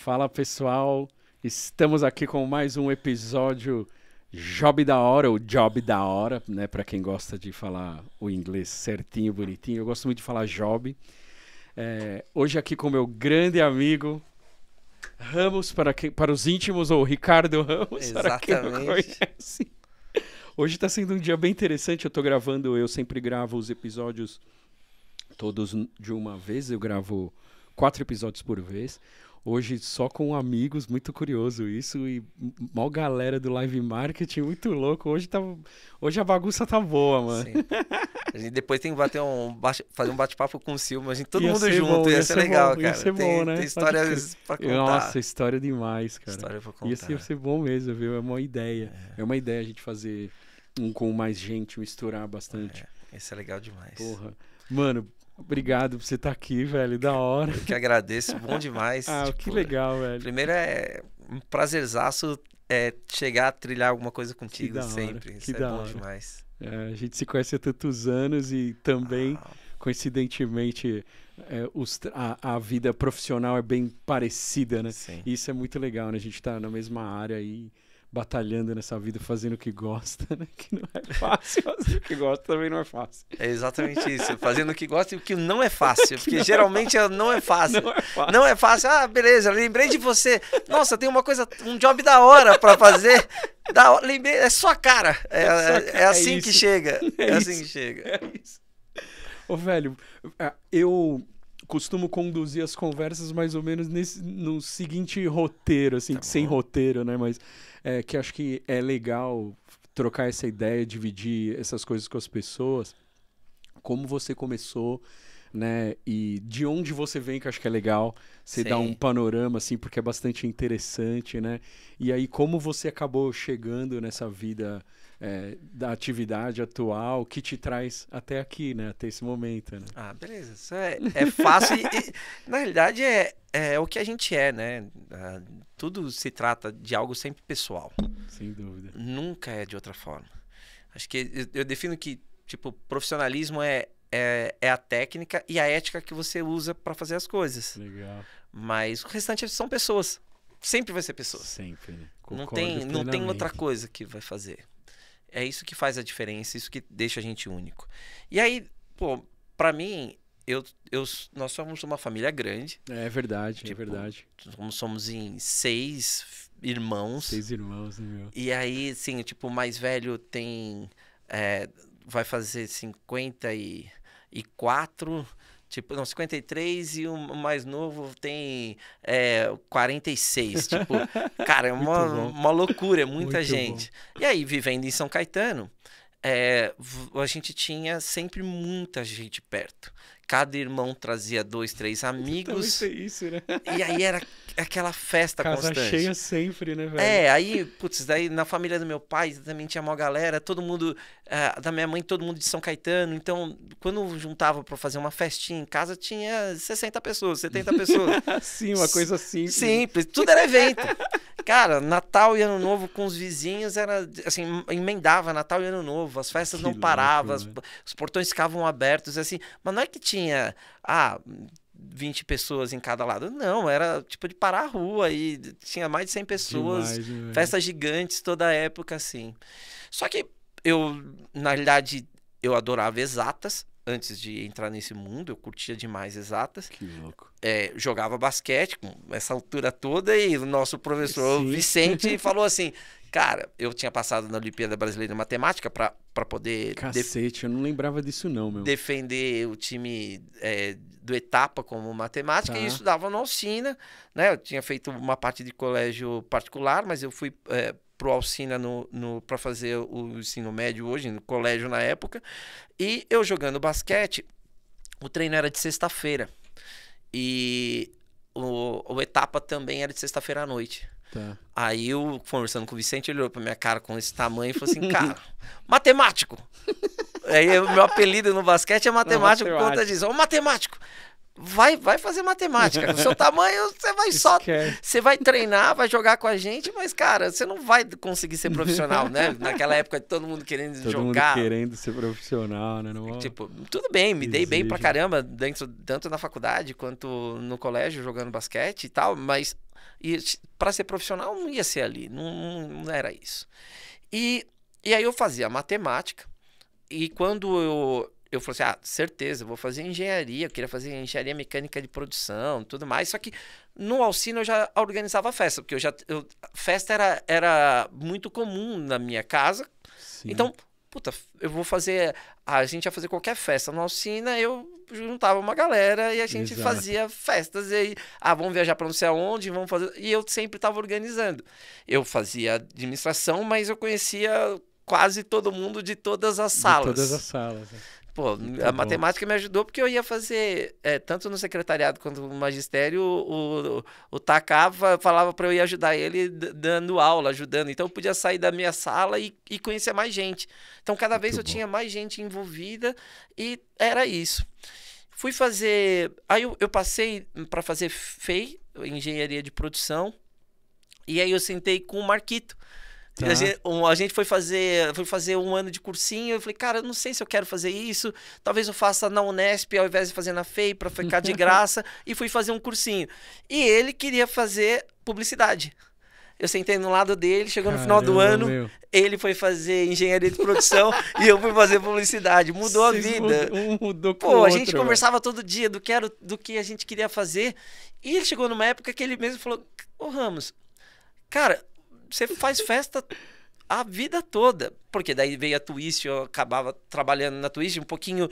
Fala pessoal, estamos aqui com mais um episódio Job da Hora, ou Job da Hora, né? Para quem gosta de falar o inglês certinho, bonitinho. Eu gosto muito de falar Job. Hoje aqui com meu grande amigo Ramos, para os íntimos, ou Ricardo Ramos, para quem não conhece. Hoje está sendo um dia bem interessante. Eu sempre gravo os episódios todos de uma vez. Eu gravo 4 episódios por vez. Hoje só com amigos, muito curioso isso. E mó galera do live marketing, muito louco. Hoje a bagunça tá boa, mano. Sim. A gente depois tem que fazer um bate-papo com o Silvio, a gente todo mundo junto, ia ser legal, cara. Ia ser bom, né? Tem histórias pra contar. Nossa, história demais, cara. História pra contar. Ia ser bom mesmo, viu? É uma ideia. É uma ideia a gente fazer com mais gente, misturar bastante. Isso é legal demais. Porra. Mano, obrigado por você estar aqui, velho. Da hora. Eu que agradeço, bom demais. Que legal, velho. Primeiro é um prazerzaço chegar a trilhar alguma coisa contigo sempre. Isso é bom demais. A gente se conhece há tantos anos e também, coincidentemente, a vida profissional é bem parecida, né? Sim. Isso é muito legal, né? A gente tá na mesma área aí, batalhando nessa vida, fazendo o que gosta, né? Que não é fácil. Fazer o que gosta também não é fácil. É exatamente isso. Fazendo o que gosta e o que não é fácil. Porque geralmente não é fácil. Não é fácil. Não é fácil. Ah, beleza, lembrei de você. Nossa, tem um job da hora pra fazer. Lembrei, é sua cara. É assim que chega. É assim que chega. É isso. Ô, velho, eu costumo conduzir as conversas mais ou menos no seguinte roteiro, assim, sem roteiro, né? Mas que acho que é legal trocar essa ideia, dividir essas coisas com as pessoas. Como você começou, né? E de onde você vem, que acho que é legal. Você dá um panorama, assim, porque é bastante interessante, né? E aí, como você acabou chegando nessa vida da atividade atual, que te traz até aqui, né? Até esse momento, né? Ah, beleza. Isso é fácil e, na realidade, é o que a gente é, né? Tudo se trata de algo sempre pessoal. Sem dúvida. Nunca é de outra forma. Acho que eu defino que, tipo, profissionalismo é a técnica e a ética que você usa para fazer as coisas. Legal. Mas o restante são pessoas. Sempre vai ser pessoas. Sempre, né? Não tem outra coisa que vai fazer. É isso que faz a diferença, isso que deixa a gente único. E aí, pô, pra mim, nós somos uma família grande. É verdade, tipo, é verdade. Somos em 6 irmãos. 6 irmãos, né, meu? E aí, assim, tipo, o mais velho vai fazer 54, tipo, não, 53, e o mais novo tem 46. Tipo, cara, é uma loucura, é muita Muito gente. Bom. E aí, vivendo em São Caetano, a gente tinha sempre muita gente perto. Cada irmão trazia 2, 3 amigos. Isso, né? E aí era aquela festa constante. Casa cheia sempre, né, velho? Aí, putz, daí na família do meu pai também tinha uma galera, todo mundo, da minha mãe, todo mundo de São Caetano. Então, quando juntava pra fazer uma festinha em casa, tinha 60 pessoas, 70 pessoas. Sim, uma coisa simples. Simples, tudo era evento. Cara, Natal e Ano Novo com os vizinhos era, assim, emendava Natal e Ano Novo, as festas não paravam, os portões ficavam abertos, assim, mas não é que tinha, 20 pessoas em cada lado. Não, era tipo de parar a rua e tinha mais de 100 pessoas, festas gigantes toda a época, assim. Só que na realidade, eu adorava exatas. Antes de entrar nesse mundo, eu curtia demais exatas. Que louco. Jogava basquete com essa altura toda e o nosso professor Vicente falou assim, cara, eu tinha passado na Olimpíada Brasileira de Matemática para poder... Cacete, eu não lembrava disso não, meu. Defender o time do Etapa como matemática e estudava na Alsina, né? Eu tinha feito uma parte de colégio particular, mas eu fui pro Alsina para fazer o ensino médio hoje, no colégio na época, e eu jogando basquete, o treino era de sexta-feira, e o Etapa também era de sexta-feira à noite. Tá. Aí eu, conversando com o Vicente, ele olhou pra minha cara com esse tamanho e falou assim, cara, matemático! Aí o meu apelido no basquete é matemático por conta disso. Ô, matemático! vai fazer matemática. Com o seu tamanho, você vai treinar, vai jogar com a gente, mas, cara, você não vai conseguir ser profissional, né? Naquela época, todo mundo querendo jogar. Todo mundo querendo ser profissional, né? Não... Tipo, tudo bem, me dei bem pra caramba, tanto na faculdade quanto no colégio, jogando basquete e tal, mas pra ser profissional não ia ser ali, não era isso. E aí eu fazia matemática, e quando eu falei assim, certeza, vou fazer engenharia, eu queria fazer engenharia mecânica de produção, tudo mais, só que no Alcina eu já organizava festa, porque festa era muito comum na minha casa. Sim. Então, puta, a gente ia fazer qualquer festa no Alcina, eu juntava uma galera e a gente fazia festas, e aí, vamos viajar pra não sei aonde, vamos fazer, e eu sempre tava organizando. Eu fazia administração, mas eu conhecia quase todo mundo de todas as salas. De todas as salas, né? Pô, a matemática me ajudou porque eu ia fazer, tanto no secretariado quanto no magistério, o Tacava falava para eu ir ajudar ele dando aula, ajudando. Então eu podia sair da minha sala e conhecer mais gente. Então cada vez eu tinha mais gente envolvida e era isso. Fui fazer... Aí eu passei para fazer FEI, Engenharia de Produção, e aí eu sentei com o Marquito. Tá. A gente foi fazer um ano de cursinho. Eu falei, cara, eu não sei se eu quero fazer isso. Talvez eu faça na Unesp ao invés de fazer na FEI para ficar de graça. E fui fazer um cursinho. E ele queria fazer publicidade. Eu sentei no lado dele, chegou no final do ano, ele foi fazer engenharia de produção e eu fui fazer publicidade. Mudou a vida. Mudou com Pô, a gente conversava todo dia do que a gente queria fazer. E ele chegou numa época que ele mesmo falou, ô Ramos, cara, você faz festa a vida toda. Porque daí veio a Twist, eu acabava trabalhando na Twist. Um pouquinho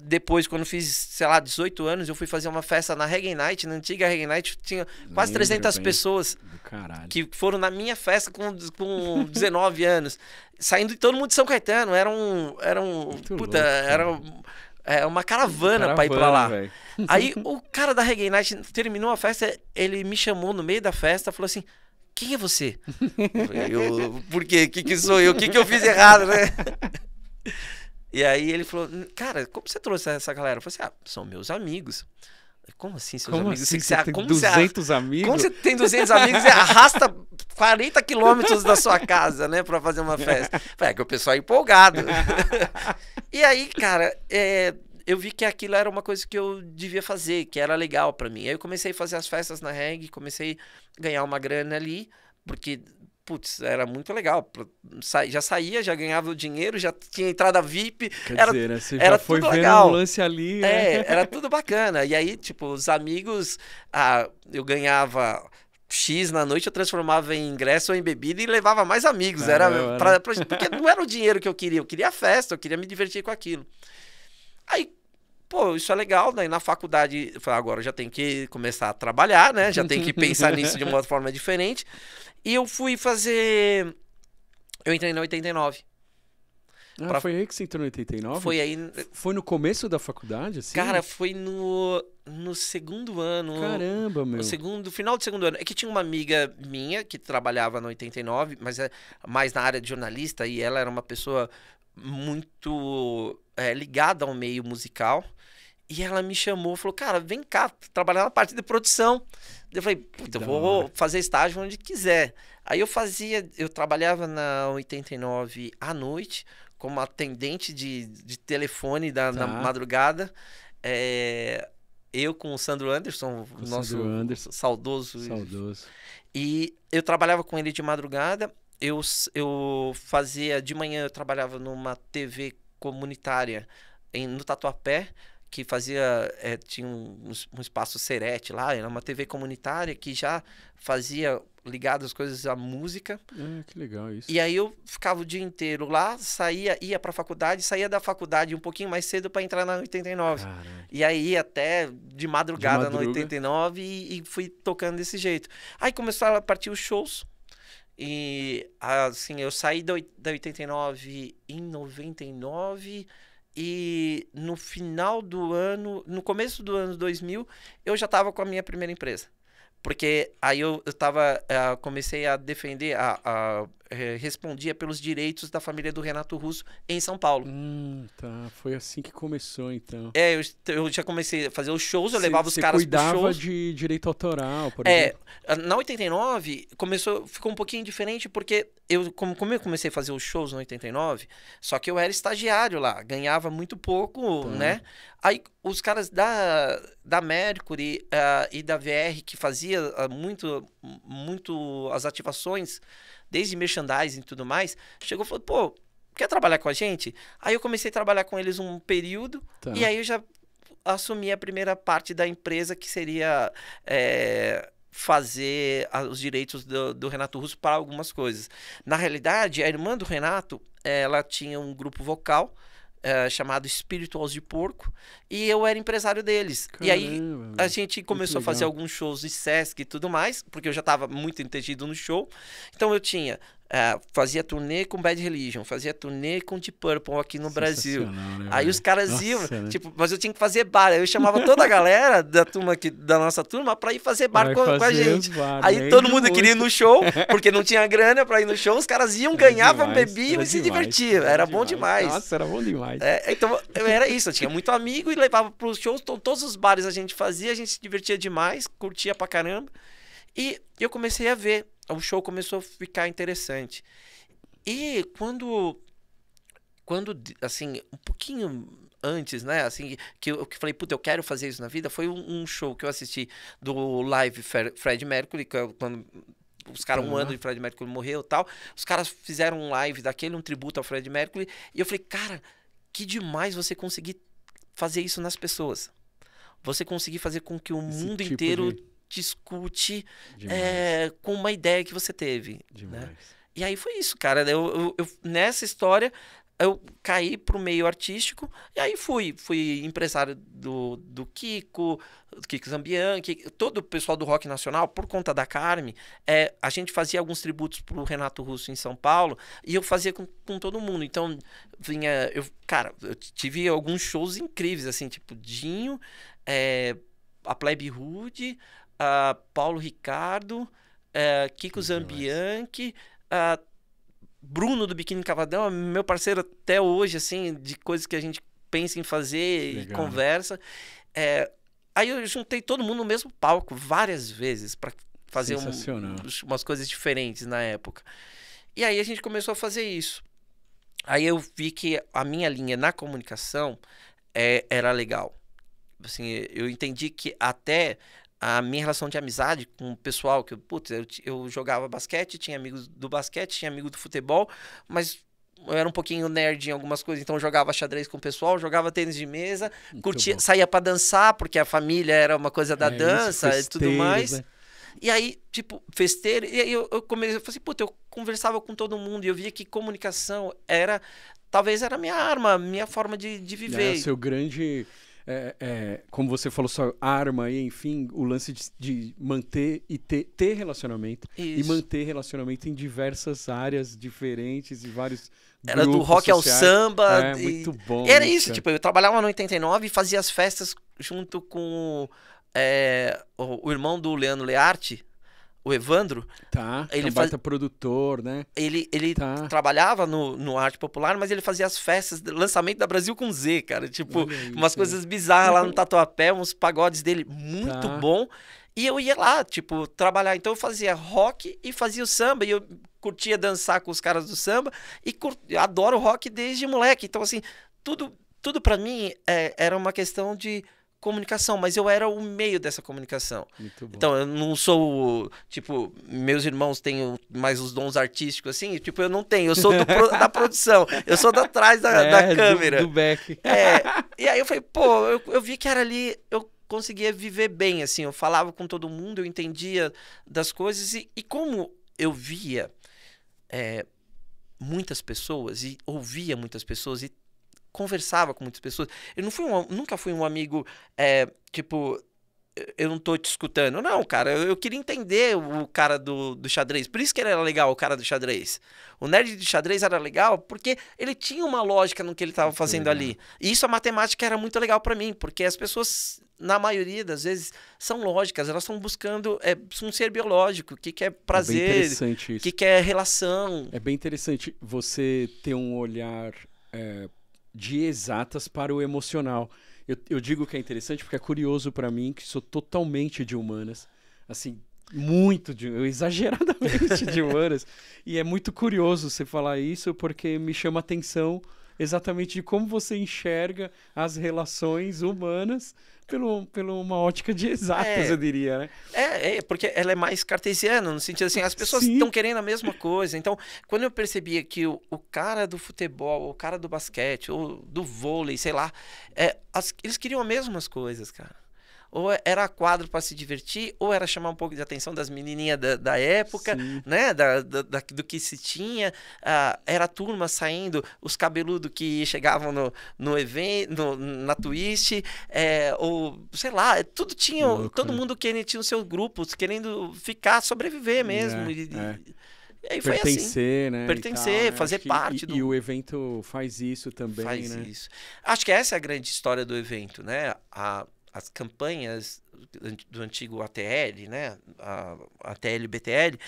depois, quando fiz, sei lá, 18 anos, eu fui fazer uma festa na Reggae Night, na antiga Reggae Night. Tinha quase 300 pessoas que foram na minha festa com 19 anos. Saindo de todo mundo de São Caetano. Era uma caravana pra ir pra lá. Véio. Aí o cara da Reggae Night terminou a festa, ele me chamou no meio da festa, falou assim, quem é você? Por quê? Que sou eu? O que eu fiz errado, né? E aí ele falou, cara, como você trouxe essa galera? Eu falei assim, são meus amigos. Como assim, seus amigos? Assim, você tem 200 amigos? Como você tem 200 amigos e arrasta 40 quilômetros da sua casa, né, pra fazer uma festa? Que o pessoal é empolgado. E aí, cara, eu vi que aquilo era uma coisa que eu devia fazer, que era legal pra mim. Aí eu comecei a fazer as festas na reggae, comecei a ganhar uma grana ali, porque, putz, era muito legal. Já saía, já ganhava o dinheiro, já tinha entrada VIP. Quer dizer, né? Você já foi vendo um lance ali. Né? Era tudo bacana. E aí, tipo, os amigos, eu ganhava X na noite, eu transformava em ingresso ou em bebida e levava mais amigos. Porque não era o dinheiro que eu queria a festa, eu queria me divertir com aquilo. Aí, pô, isso é legal, daí na faculdade, eu falei, agora já tem que começar a trabalhar, né? Já tem que pensar nisso de uma forma diferente. E eu fui fazer... Eu entrei na 89. Foi aí que você entrou em 89? Foi aí... Foi no começo da faculdade, assim? Cara, foi no segundo ano. Caramba, meu. Final do segundo ano. É que tinha uma amiga minha que trabalhava na 89, mas mais na área de jornalista, e ela era uma pessoa muito ligada ao meio musical, e ela me chamou, falou, cara, vem cá, trabalhar na parte de produção. Eu falei, puta, eu vou fazer estágio onde quiser. Aí eu trabalhava na 89 à noite, como atendente de telefone na madrugada, eu com o Sandro Anderson, o nosso saudoso. E eu trabalhava com ele de madrugada. Eu fazia, de manhã eu trabalhava numa TV comunitária no Tatuapé, que tinha um espaço Serete lá, era uma TV comunitária que já fazia ligado as coisas à música. Que legal isso. E aí eu ficava o dia inteiro lá, ia pra faculdade, saía da faculdade um pouquinho mais cedo para entrar na 89. Caramba. E aí ia até de madrugada na 89 e fui tocando desse jeito. Aí começaram a partir os shows. E assim, eu saí da 89 em 99 e no final do ano, no começo do ano 2000, eu já estava com a minha primeira empresa. Porque aí eu comecei a defender, respondia pelos direitos da família do Renato Russo em São Paulo. Tá. Foi assim que começou, então. Eu já comecei a fazer os shows, eu levava os caras pros shows. Você cuidava de direito autoral, por exemplo? Na 89, ficou um pouquinho diferente, porque como eu comecei a fazer os shows na 89, só que eu era estagiário lá, ganhava muito pouco, né? Aí os caras da Mercury e da VR, que fazia muito as ativações, desde merchandising e tudo mais, chegou e falou, pô, quer trabalhar com a gente? Aí eu comecei a trabalhar com eles um período, e aí eu já assumi a primeira parte da empresa, que seria fazer os direitos do Renato Russo para algumas coisas. Na realidade, a irmã do Renato, ela tinha um grupo vocal chamado Espíritulos de Porco, e eu era empresário deles. Caramba, e aí a gente começou a fazer alguns shows de Sesc e tudo mais, porque eu já estava muito entendido no show. Então eu fazia turnê com Bad Religion, fazia turnê com Deep Purple aqui no Brasil. Né, aí os caras iam, né? Mas eu tinha que fazer bar. Eu chamava toda a galera da nossa turma para ir fazer bar com a gente. Aí todo mundo queria ir no show, porque não tinha grana para ir no show. Os caras iam, ganhavam, bebiam e se divertiam. Era bom demais. Nossa, era bom demais. Então era isso, eu tinha muito amigo e levava para os shows. Então, todos os bares a gente fazia, a gente se divertia demais, curtia pra caramba. E eu comecei a ver, o show começou a ficar interessante. E quando assim, um pouquinho antes, né, assim, que eu falei, puta, eu quero fazer isso na vida, foi um show que eu assisti do Live Fred Mercury, quando os caras, um ano de Fred Mercury morreu e tal, os caras fizeram um live daquele, um tributo ao Fred Mercury, e eu falei, cara, que demais você conseguir fazer isso nas pessoas. Você conseguir fazer com que o mundo inteiro te escute com uma ideia que você teve. Né? E aí foi isso, cara. Eu nessa história, eu caí pro meio artístico, e aí fui empresário do Kiko Zambian, todo o pessoal do rock nacional, por conta da Carme. A gente fazia alguns tributos pro Renato Russo em São Paulo, e eu fazia com todo mundo. Então, eu tive alguns shows incríveis, assim, tipo Dinho, a Plebe Rude, Paulo Ricardo, Kiko Zambianchi, Bruno do Biquíni Cavadão, meu parceiro até hoje, assim, de coisas que a gente pensa em fazer. Legal. E conversa. Aí eu juntei todo mundo no mesmo palco várias vezes para fazer umas coisas diferentes na época. E aí a gente começou a fazer isso. Aí eu vi que a minha linha na comunicação era legal. Assim, eu entendi que até a minha relação de amizade com o pessoal, que eu jogava basquete, tinha amigos do basquete, tinha amigos do futebol, mas eu era um pouquinho nerd em algumas coisas, então eu jogava xadrez com o pessoal, jogava tênis de mesa, curtia, saía pra dançar, porque a família era uma coisa da dança e tudo mais. Né? E aí, tipo, festeiro, e aí eu comecei, eu falei assim, eu conversava com todo mundo, e eu via que comunicação talvez era a minha arma, minha forma de viver. O seu grande... como você falou, sua arma e enfim, o lance de manter e ter relacionamento. Isso. E manter relacionamento em diversas áreas diferentes e vários era do rock sociais. Ao samba. Muito bom. E era isso, tipo, eu trabalhava no 89 e fazia as festas junto com o irmão do Leandro Learte, o Evandro. Ele baita produtor, né? Ele trabalhava no Arte Popular, mas ele fazia as festas, lançamento da Brasil com Z, cara. Tipo, umas coisas bizarras lá no Tatuapé, uns pagodes dele muito bom. E eu ia lá, tipo, trabalhar. Então eu fazia rock e fazia o samba. E eu curtia dançar com os caras do samba. E adoro rock desde moleque. Então, assim, tudo pra mim era uma questão de comunicação, mas eu era o meio dessa comunicação. Muito bom. Então eu não sou, tipo, meus irmãos têm mais os dons artísticos, assim, tipo, eu não tenho, eu sou da produção, eu sou da trás da câmera. Do back. E aí eu falei, eu vi que era ali, eu conseguia viver bem, assim, eu falava com todo mundo, eu entendia das coisas, e como eu via muitas pessoas, e ouvia muitas pessoas, e conversava com muitas pessoas. Eu nunca fui um amigo, tipo, eu não tô te escutando. Não, cara, eu queria entender o cara do xadrez. Por isso que ele era legal, o cara do xadrez. O nerd de xadrez era legal porque ele tinha uma lógica no que ele estava fazendo ali. E isso, a matemática era muito legal para mim, porque as pessoas na maioria das vezes, são lógicas. Elas estão buscando um ser biológico, o que é prazer, o que é relação. É bem interessante você ter um olhar de exatas para o emocional. Eu digo que é interessante porque é curioso para mim, que sou totalmente de humanas, assim, exageradamente de humanas, e é muito curioso você falar isso porque me chama a atenção exatamente de como você enxerga as relações humanas pelo uma ótica de exatas, eu diria, né? Porque ela é mais cartesiana, no sentido assim, as pessoas estão querendo a mesma coisa. Então, quando eu percebia que o cara do futebol, o cara do basquete, ou do vôlei, sei lá, eles queriam as mesmas coisas, cara. Ou era quadro para se divertir, ou era chamar um pouco de atenção das menininhas da época, né? Do que se tinha. Era a turma saindo, os cabeludos que chegavam no evento, na Twist, ou sei lá, tudo tinha. Todo mundo tinha os seus grupos, querendo sobreviver mesmo. E aí foi pertencer, assim. Né? Pertencer, fazer parte do... E o evento faz isso também, faz né? Isso. Acho que essa é a grande história do evento, né? As campanhas do antigo ATL, né? A ATL, BTL,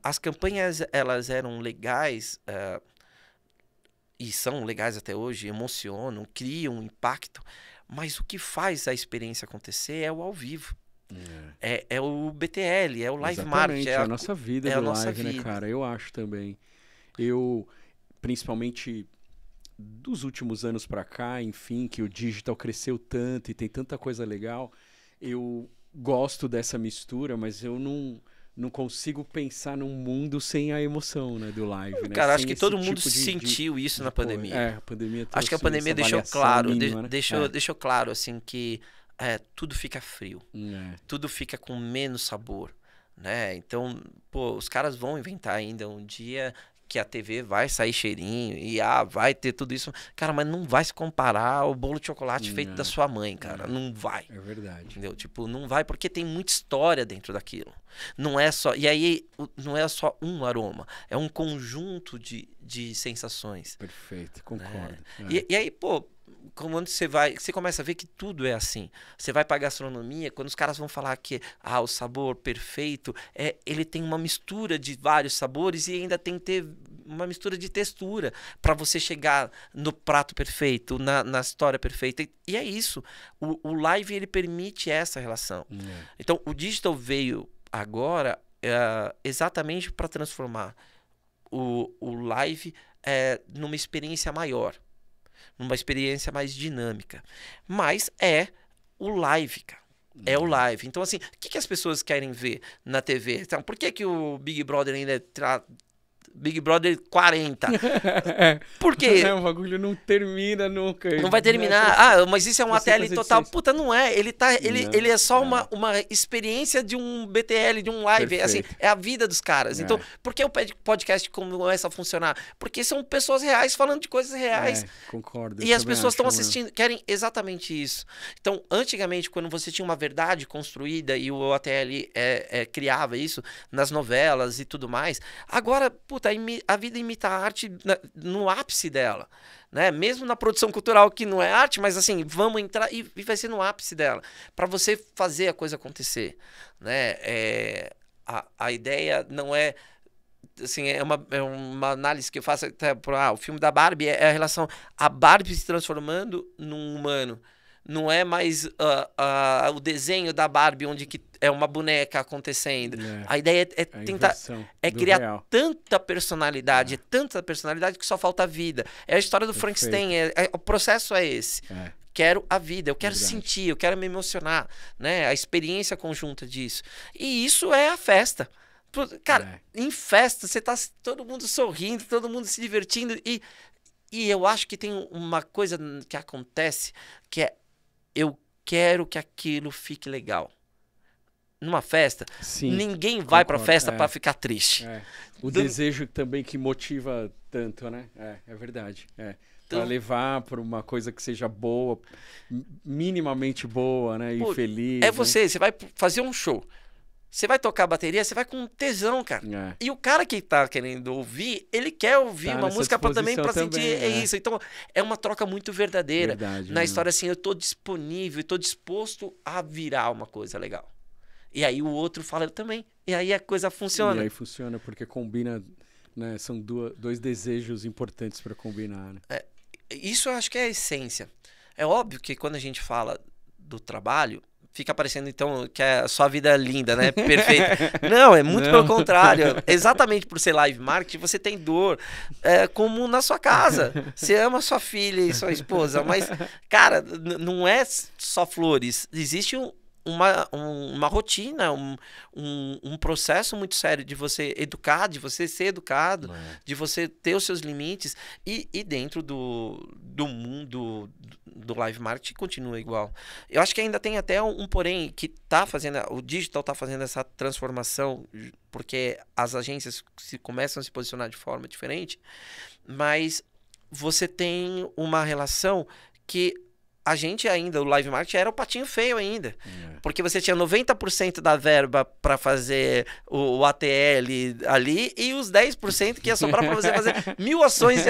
as campanhas, elas eram legais, e são legais até hoje, emocionam, criam um impacto, mas o que faz a experiência acontecer é o ao vivo. É o BTL, é o live marketing. É a nossa vida do live, né, cara? Eu acho também. Principalmente dos últimos anos para cá, enfim, que o digital cresceu tanto e tem tanta coisa legal, eu gosto dessa mistura, mas eu não consigo pensar num mundo sem a emoção, né, do live, né? Cara, acho que todo mundo sentiu isso na pandemia. A pandemia acho que a pandemia deixou claro, mínima, né? deixou claro, assim, que tudo fica frio, tudo fica com menos sabor, né? Então, os caras vão inventar ainda um dia que a TV vai sair cheirinho e vai ter tudo isso. Cara, mas não vai se comparar ao bolo de chocolate feito da sua mãe, cara. Não vai. É verdade. Entendeu? Tipo, não vai porque tem muita história dentro daquilo. Não é só... E aí, não é só um aroma. É um conjunto de sensações. Perfeito, concordo. E aí, quando você começa a ver que tudo é assim. Você vai pra gastronomia, quando os caras vão falar que o sabor perfeito, ele tem uma mistura de vários sabores e ainda tem que ter uma mistura de textura para você chegar no prato perfeito, na história perfeita. E é isso. O live, ele permite essa relação. Então, o digital veio agora exatamente para transformar o live numa experiência maior. Numa experiência mais dinâmica. Mas o live, cara. É o live. Então, assim, o que as pessoas querem ver na TV? Então, por que o Big Brother ainda Big Brother 40? Por quê? O bagulho não termina nunca. Não vai terminar. Mas isso é um ATL total. Puta, não é. Ele é só uma experiência de um BTL, de um live. Assim, é a vida dos caras. Então, por que o podcast começa a funcionar? Porque são pessoas reais falando de coisas reais. Concordo. E as pessoas estão assistindo, querem exatamente isso. Então, antigamente, quando você tinha uma verdade construída e o ATL criava isso nas novelas e tudo mais, agora, puta, a vida imita a arte no ápice dela, né? Mesmo na produção cultural, que não é arte, mas assim, vamos entrar e vai ser no ápice dela, para você fazer a coisa acontecer, né? A ideia não é assim, é uma análise que eu faço até o filme da Barbie, é a relação a Barbie se transformando num humano. Não é mais o desenho da Barbie onde que é uma boneca acontecendo. A ideia é tentar criar tanta personalidade, que só falta vida. É a história do Frankenstein, o processo é esse. Quero a vida, eu quero sentir, eu quero me emocionar, né? A experiência conjunta disso. E isso é a festa. Cara, em festa, você tá todo mundo sorrindo, todo mundo se divertindo. E eu acho que tem uma coisa que acontece que eu quero que aquilo fique legal. Numa festa, ninguém vai pra festa pra ficar triste. O desejo também que motiva tanto, né? É verdade. Pra levar pra uma coisa que seja boa, minimamente boa, né? E feliz. Você vai fazer um show. Você vai tocar bateria, você vai com tesão, cara. E o cara que tá querendo ouvir, ele quer ouvir uma música também pra sentir isso. Então, é uma troca muito verdadeira. Na história, assim, eu tô disponível, tô disposto a virar uma coisa legal. E aí o outro fala eu também. E aí a coisa funciona. E aí funciona, porque combina, né? São dois desejos importantes para combinar, né? Isso eu acho que é a essência. É óbvio que quando a gente fala do trabalho, fica parecendo, então, que a sua vida é linda, né? Perfeita. Não, é muito pelo contrário. Exatamente por ser live marketing, você tem dor. Como na sua casa. Você ama sua filha e sua esposa, mas, cara, não é só flores. Existe uma rotina, um processo muito sério de você educar, de você ser educado, de você ter os seus limites e dentro do mundo do live marketing continua igual. Eu acho que ainda tem até um porém que o digital tá fazendo essa transformação, porque as agências começam a se posicionar de forma diferente, mas você tem uma relação que a gente ainda, o live marketing era o patinho feio ainda. Porque você tinha 90% da verba para fazer o ATL ali e os 10% que ia sobrar para você fazer 1000 ações,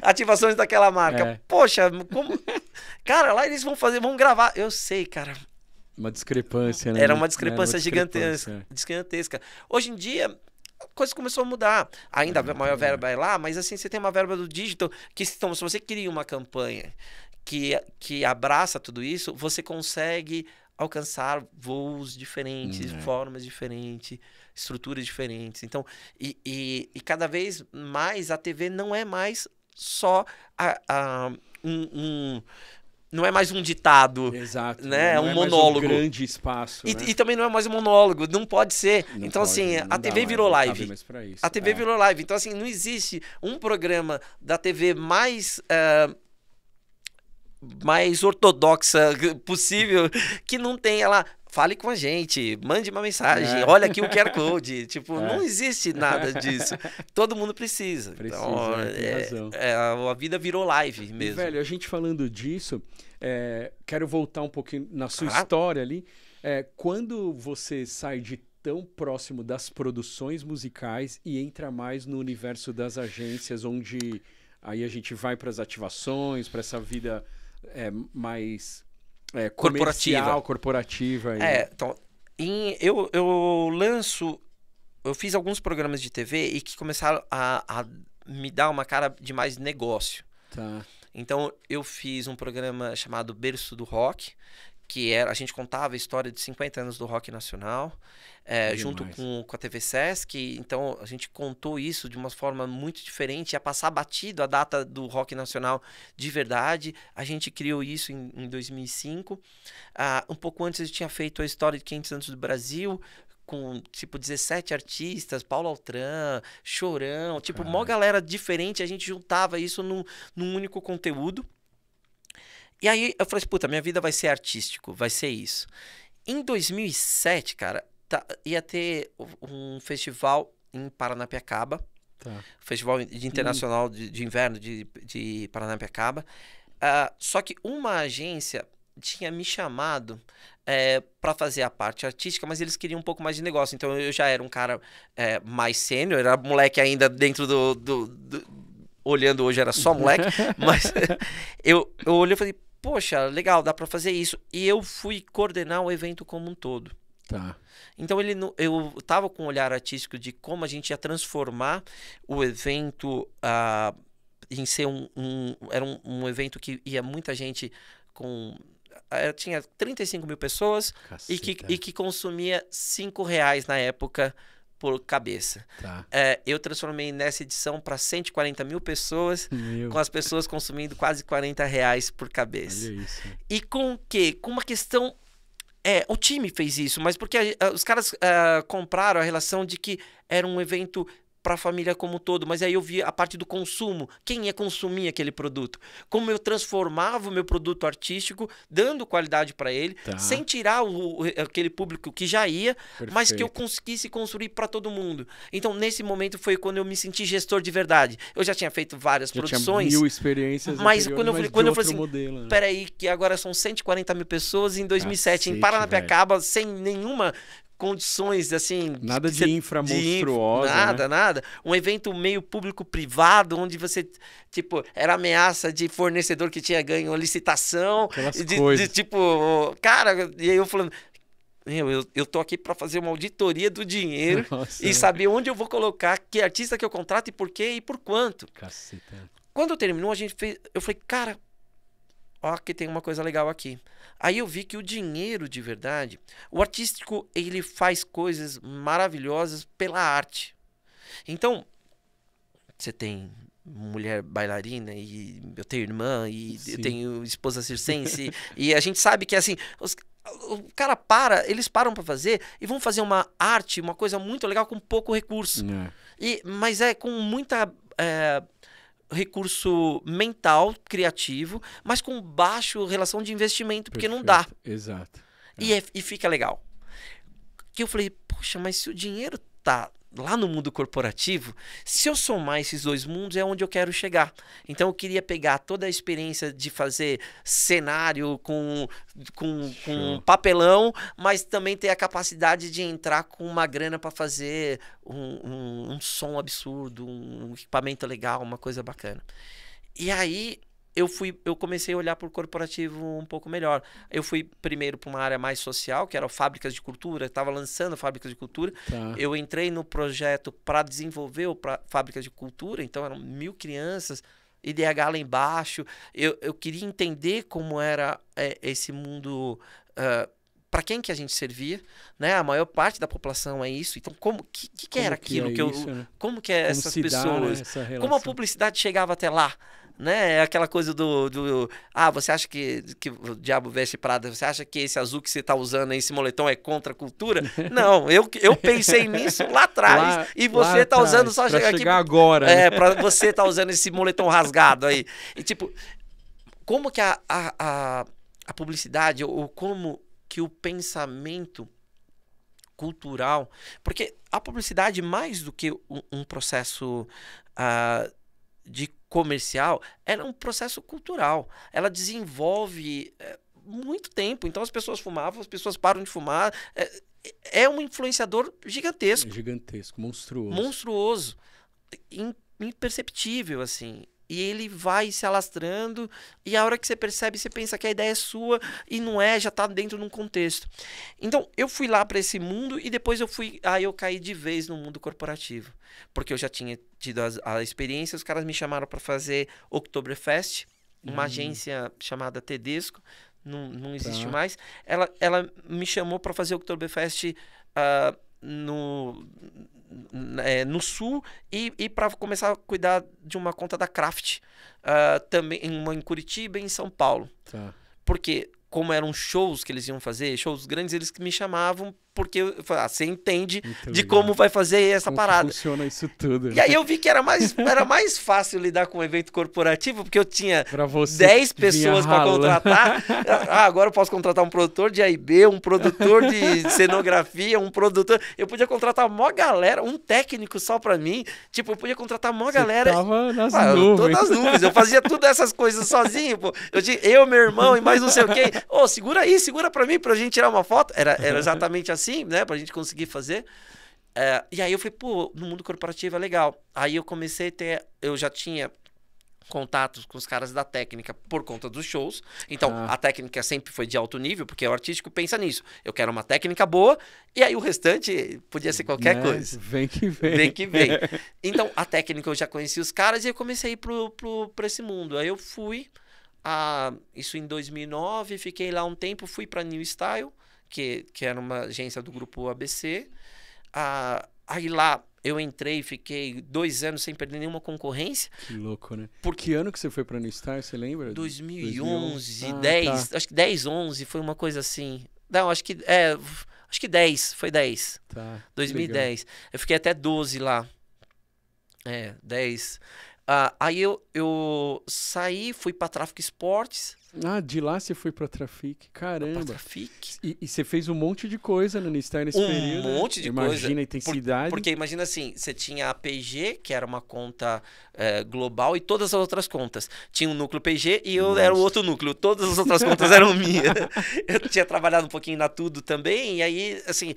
ativações daquela marca. Poxa, como... Cara, lá eles vão gravar. Eu sei, cara. Uma discrepância, né? Era uma discrepância gigantesca. Hoje em dia, a coisa começou a mudar. Ainda a maior verba é lá, mas assim, você tem uma verba do digital que, então, se você cria uma campanha que abraça tudo isso, você consegue alcançar voos diferentes, formas diferentes, estruturas diferentes. Então, e cada vez mais a TV não é mais só não é mais um ditado. Exato. Né? Não um é monólogo. Mais um grande espaço. E, né? e também não é mais um monólogo. Não pode ser. Não então, pode, assim, a TV virou live. A TV virou live. Então, assim, não existe um programa da TV mais ortodoxa possível que não tenha lá. Fale com a gente, mande uma mensagem, olha aqui o QR Code. Tipo, não existe nada disso. Todo mundo precisa. Então, tem razão. A vida virou live mesmo. E, velho, a gente falando disso, quero voltar um pouquinho na sua história ali. Quando você sai de tão próximo das produções musicais e entra mais no universo das agências, onde aí a gente vai para as ativações, para essa vida mais... corporativa. Então, eu fiz alguns programas de TV e que começaram a me dar uma cara de mais negócio. Tá. Então, eu fiz um programa chamado Berço do Rock, que a gente contava a história de 50 anos do rock nacional, junto com a TV Sesc. Então, a gente contou isso de uma forma muito diferente, ia passar batido a data do rock nacional de verdade. A gente criou isso em 2005. Um pouco antes, a gente tinha feito a história de 500 anos do Brasil, com, tipo, 17 artistas, Paulo Altran, Chorão, tipo, uma galera diferente. A gente juntava isso num único conteúdo. E aí eu falei assim, puta, minha vida vai ser artístico, vai ser isso. Em 2007, cara, ia ter um festival em Paranapiacaba, Festival Internacional de Inverno de Paranapiacaba, só que uma agência tinha me chamado para fazer a parte artística, mas eles queriam um pouco mais de negócio. Então eu já era um cara mais sênior, era moleque ainda dentro olhando hoje era só moleque, mas eu olhei e falei, poxa, legal, dá pra fazer isso. E eu fui coordenar o evento como um todo. Tá. Então eu tava com um olhar artístico de como a gente ia transformar o evento em ser era um evento que ia muita gente tinha 35 mil pessoas e que consumia R$5 na época por cabeça. Tá. Eu transformei nessa edição para 140 mil pessoas, com as pessoas consumindo quase R$40 por cabeça. Olha isso. E com o quê? Com uma questão... o time fez isso, mas porque os caras compraram a relação de que era um evento para a família como um todo, mas aí eu vi a parte do consumo, quem ia consumir aquele produto, como eu transformava o meu produto artístico, dando qualidade para ele, sem tirar aquele público que já ia, mas que eu conseguisse construir para todo mundo. Então, nesse momento foi quando eu me senti gestor de verdade. Eu já tinha feito várias produções, tinha 1000 experiências, mas quando eu falei assim, modelo, né? Peraí, que agora são 140 mil pessoas em 2007, em Paranapiacaba, sem nenhuma condições, assim... Nada de infra monstruosa, nada, nada. Um evento meio público-privado, onde você, tipo, era ameaça de fornecedor que tinha ganho uma licitação. Aquelas coisas. Tipo, cara, e aí eu falando... Eu tô aqui para fazer uma auditoria do dinheiro e saber onde eu vou colocar, que artista que eu contrato e por quê e por quanto. Caceta. Quando terminou, eu falei, cara, ó, que tem uma coisa legal aqui. Aí eu vi que o dinheiro de verdade, o artístico, ele faz coisas maravilhosas pela arte. Então, você tem mulher bailarina e eu tenho irmã e eu tenho esposa circense e a gente sabe que assim, o cara eles param para fazer e vão fazer uma arte, uma coisa muito legal com pouco recurso. Mas é com muita recurso mental, criativo, mas com baixo relação de investimento, porque não dá. Exato. E fica legal. Que eu falei, poxa, mas se o dinheiro tá lá no mundo corporativo, se eu somar esses dois mundos é onde eu quero chegar. Então eu queria pegar toda a experiência de fazer cenário com papelão, mas também ter a capacidade de entrar com uma grana para fazer um som absurdo, um equipamento legal, uma coisa bacana. E aí eu comecei a olhar para o corporativo um pouco melhor. Eu fui primeiro para uma área mais social, que era fábricas de cultura, estava lançando fábricas de cultura. Eu entrei no projeto para desenvolver fábricas de cultura, então eram 1.000 crianças, IDH lá embaixo. Eu queria entender como era esse mundo, para quem que a gente servia, né? A maior parte da população é isso. Então, que era aquilo? Né? Como que é essas pessoas? Né, como a publicidade chegava até lá? Né? É aquela coisa você acha que o diabo veste Prada, você acha que esse azul que você está usando, esse moletom é contra a cultura? Não, eu pensei nisso lá atrás e você está usando só chegar aqui agora. Né? Para você tá usando esse moletom rasgado aí. E tipo, como que a publicidade ou como que o pensamento cultural, porque a publicidade, mais do que um processo de comercial, ela é um processo cultural. Ela desenvolve muito tempo. Então as pessoas fumavam, as pessoas param de fumar. É um influenciador gigantesco. Gigantesco, monstruoso. Monstruoso. Imperceptível, assim. E ele vai se alastrando, e a hora que você percebe, você pensa que a ideia é sua, e não é, já está dentro de um contexto. Então, eu fui lá para esse mundo, e depois eu caí de vez no mundo corporativo. Porque eu já tinha tido a experiência, os caras me chamaram para fazer Oktoberfest, uma agência chamada Tedesco, não existe mais. Ela me chamou para fazer Oktoberfest no Sul e para começar a cuidar de uma conta da Kraft, também uma em Curitiba e em São Paulo. Porque como eram shows que eles iam fazer, shows grandes, eles me chamavam porque eu falei, você entende de como vai fazer essa parada. Funciona isso tudo. E aí eu vi que era mais fácil lidar com um evento corporativo, porque eu tinha 10 pessoas para contratar. Agora eu posso contratar um produtor de A&B, um produtor de cenografia, um produtor... Eu podia contratar uma galera, um técnico só para mim. Tipo, eu podia contratar uma galera... Tava nas nuvens. Eu tô nas nuvens. Eu fazia tudo essas coisas sozinho, pô. Eu, meu irmão e mais não sei o quê. Segura aí, segura para mim, pra gente tirar uma foto. Era exatamente assim. Né, pra gente conseguir fazer. E aí eu falei, no mundo corporativo é legal. Aí eu comecei a ter... Eu já tinha contatos com os caras da técnica por conta dos shows. Então, a técnica sempre foi de alto nível, porque o artístico pensa nisso. Eu quero uma técnica boa, e aí o restante podia ser qualquer coisa. Vem que vem. Vem que vem. Então, a técnica eu já conheci os caras, e eu comecei a ir pra esse mundo. Aí eu fui, isso em 2009, fiquei lá um tempo, fui pra New Style, que era uma agência do grupo ABC. Aí lá eu entrei e fiquei 2 anos sem perder nenhuma concorrência. Que louco, né? Por que ano que você foi pra New Star, você lembra? 2011, 10, acho que 10, 11, foi uma coisa assim. Não, acho que 10, foi 10. 2010. Legal. Eu fiquei até 12 lá. 10. Aí eu saí, fui pra Tráfico Esportes. Ah, de lá você foi pra Trafic? Caramba. Pra Trafic. E você fez um monte de coisa no Nistar nesse período. Um monte de coisa. Imagina a intensidade. Porque imagina assim, você tinha a PG, que era uma conta global, e todas as outras contas. Tinha um núcleo PG e eu era o outro núcleo. Todas as outras contas eram minhas. Eu tinha trabalhado um pouquinho na Tudo também, e aí, assim...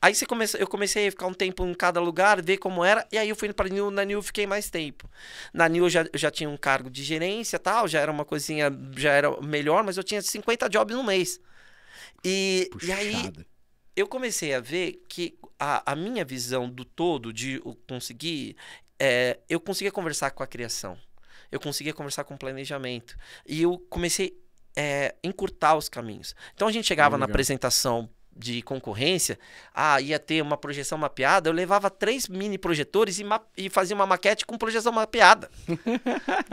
Aí eu comecei a ficar um tempo em cada lugar, ver como era, e aí eu fui pra New, na New eu fiquei mais tempo. Na New eu já tinha um cargo de gerência e tal, já era uma coisinha, já era melhor, mas eu tinha 50 jobs no mês. E aí eu comecei a ver que a minha visão do todo, de conseguir... eu conseguia conversar com a criação, eu conseguia conversar com o planejamento, e eu comecei a encurtar os caminhos. Então a gente chegava na apresentação de concorrência, ia ter uma projeção mapeada, eu levava 3 mini projetores e fazia uma maquete com projeção mapeada.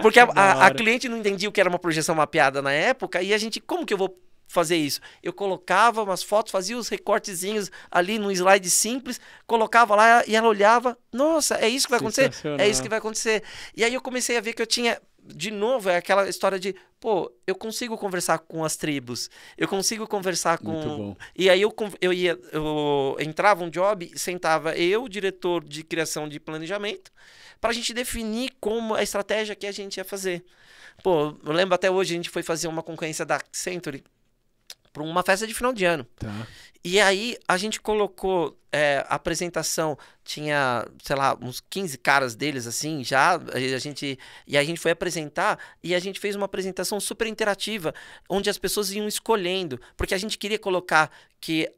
Porque a cliente não entendia o que era uma projeção mapeada na época, e a gente, como que eu vou fazer isso? Eu colocava umas fotos, fazia os recortezinhos ali num slide simples, colocava lá e ela olhava, nossa, é isso que vai acontecer? É isso que vai acontecer. E aí eu comecei a ver que eu tinha, de novo, aquela história de, eu consigo conversar com as tribos, eu consigo conversar com... Muito bom. E aí eu entrava um job, sentava eu, diretor de criação de planejamento, para a gente definir como a estratégia que a gente ia fazer. Eu lembro até hoje, a gente foi fazer uma concorrência da Accenture para uma festa de final de ano. Tá. E aí a gente colocou a apresentação, tinha, sei lá, uns 15 caras deles, assim, já, e a gente foi apresentar, e a gente fez uma apresentação super interativa, onde as pessoas iam escolhendo, porque a gente queria colocar que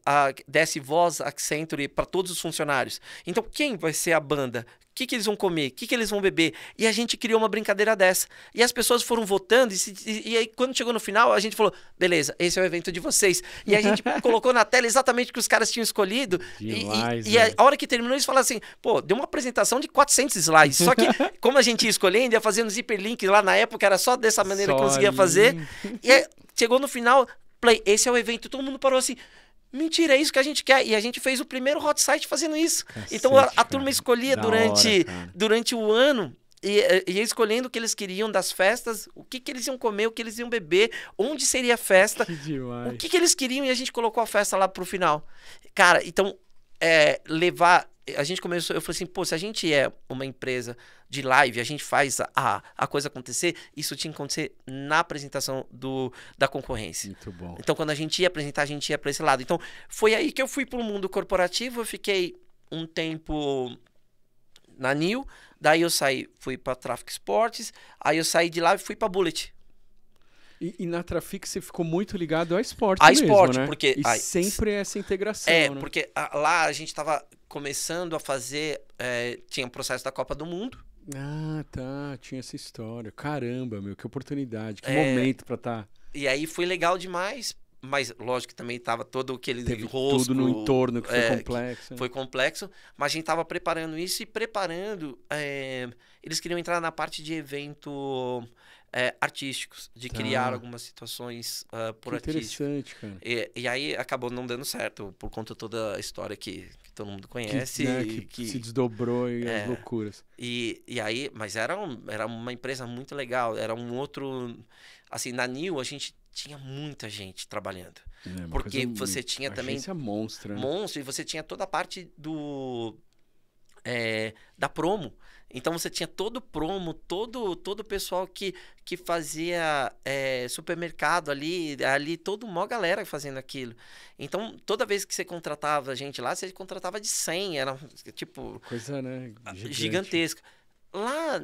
desse voz Accenture para todos os funcionários. Então, quem vai ser a banda? O que eles vão comer? O que eles vão beber? E a gente criou uma brincadeira dessa. E as pessoas foram votando, e aí quando chegou no final, a gente falou, beleza, esse é o evento de vocês. E a gente colocou na tela exatamente o que os caras tinham escolhido. E a hora que terminou, eles falaram assim, deu uma apresentação de 400 slides. Só que, como a gente ia escolhendo, ia fazendo hiperlink lá na época, era só dessa maneira que conseguia fazer. E aí, chegou no final, esse é o evento. Todo mundo parou assim, mentira, é isso que a gente quer. E a gente fez o primeiro hot site fazendo isso. Cacete, então a turma escolhia durante o ano, ia escolhendo o que eles queriam das festas, o que eles iam comer, o que eles iam beber, onde seria a festa, o que eles queriam, e a gente colocou a festa lá pro final. Cara, então, a gente começou, eu falei assim, se a gente é uma empresa de live, a gente faz a coisa acontecer, isso tinha que acontecer na apresentação da concorrência. Muito bom. Então, quando a gente ia apresentar, a gente ia para esse lado. Então, foi aí que eu fui para o mundo corporativo, eu fiquei um tempo na New, daí eu fui para Traffic Sports, aí eu saí de lá e fui para Bullet. E na Trafic você ficou muito ligado a esporte mesmo, né? Porque... E sempre essa integração, né? Porque lá a gente estava começando a fazer... tinha um processo da Copa do Mundo. Ah, tá. Tinha essa história. Caramba, meu, que oportunidade. Que momento pra estar... E aí foi legal demais, mas lógico que também tava todo aquele rosco... Tudo no entorno que foi complexo. Foi complexo, mas a gente tava preparando isso e preparando... eles queriam entrar na parte de evento... artísticos, de criar algumas situações por artístico. Interessante, cara. E aí acabou não dando certo, por conta de toda a história que todo mundo conhece. Que se desdobrou e as loucuras. E aí, mas era uma empresa muito legal, era um outro... Assim, na New a gente tinha muita gente trabalhando. Porque você tinha também... Monstro, né? Monstro, e você tinha toda a parte da promo. Então você tinha todo o promo, todo o pessoal que fazia supermercado ali toda uma galera fazendo aquilo. Então, toda vez que você contratava gente lá, você contratava de 100, era tipo... Coisa, né? Gigantesca. Lá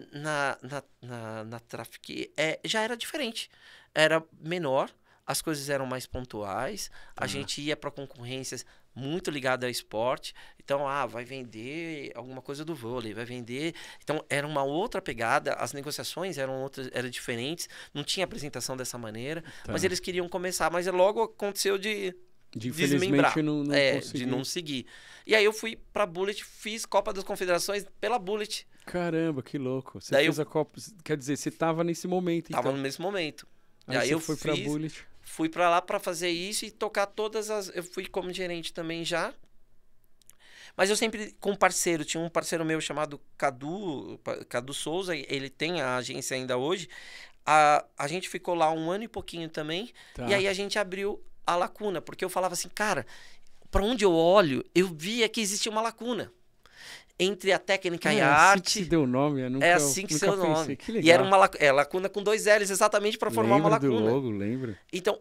na Traffic já era diferente. Era menor, as coisas eram mais pontuais, a gente ia para concorrências muito ligada ao esporte. Então, vai vender alguma coisa do vôlei, vai vender... Então, era uma outra pegada, as negociações eram diferentes, não tinha apresentação dessa maneira, mas eles queriam começar, mas logo aconteceu de desmembrar, de não seguir. E aí eu fui pra Bullet, fiz Copa das Confederações pela Bullet. Caramba, que louco. Você fez a Copa, quer dizer, você tava nesse momento, Tava nesse momento. Aí eu fui pra Bullet. Fui pra lá pra fazer isso e tocar todas as... Eu fui como gerente também já. Mas eu sempre com parceiro. Tinha um parceiro meu chamado Cadu Souza. Ele tem a agência ainda hoje. a gente ficou lá 1 ano e pouquinho também, Tá. e aí a gente abriu a lacuna, porque eu falava assim, cara, para onde eu olho, eu via que existia uma lacuna entre a técnica e a arte. Assim que se deu o nome, eu nunca, é assim que se deu o pensei. nome. Que legal. E era uma lacuna com 2 L's, exatamente para formar uma Lembro lacuna. do logo, lembro. Então,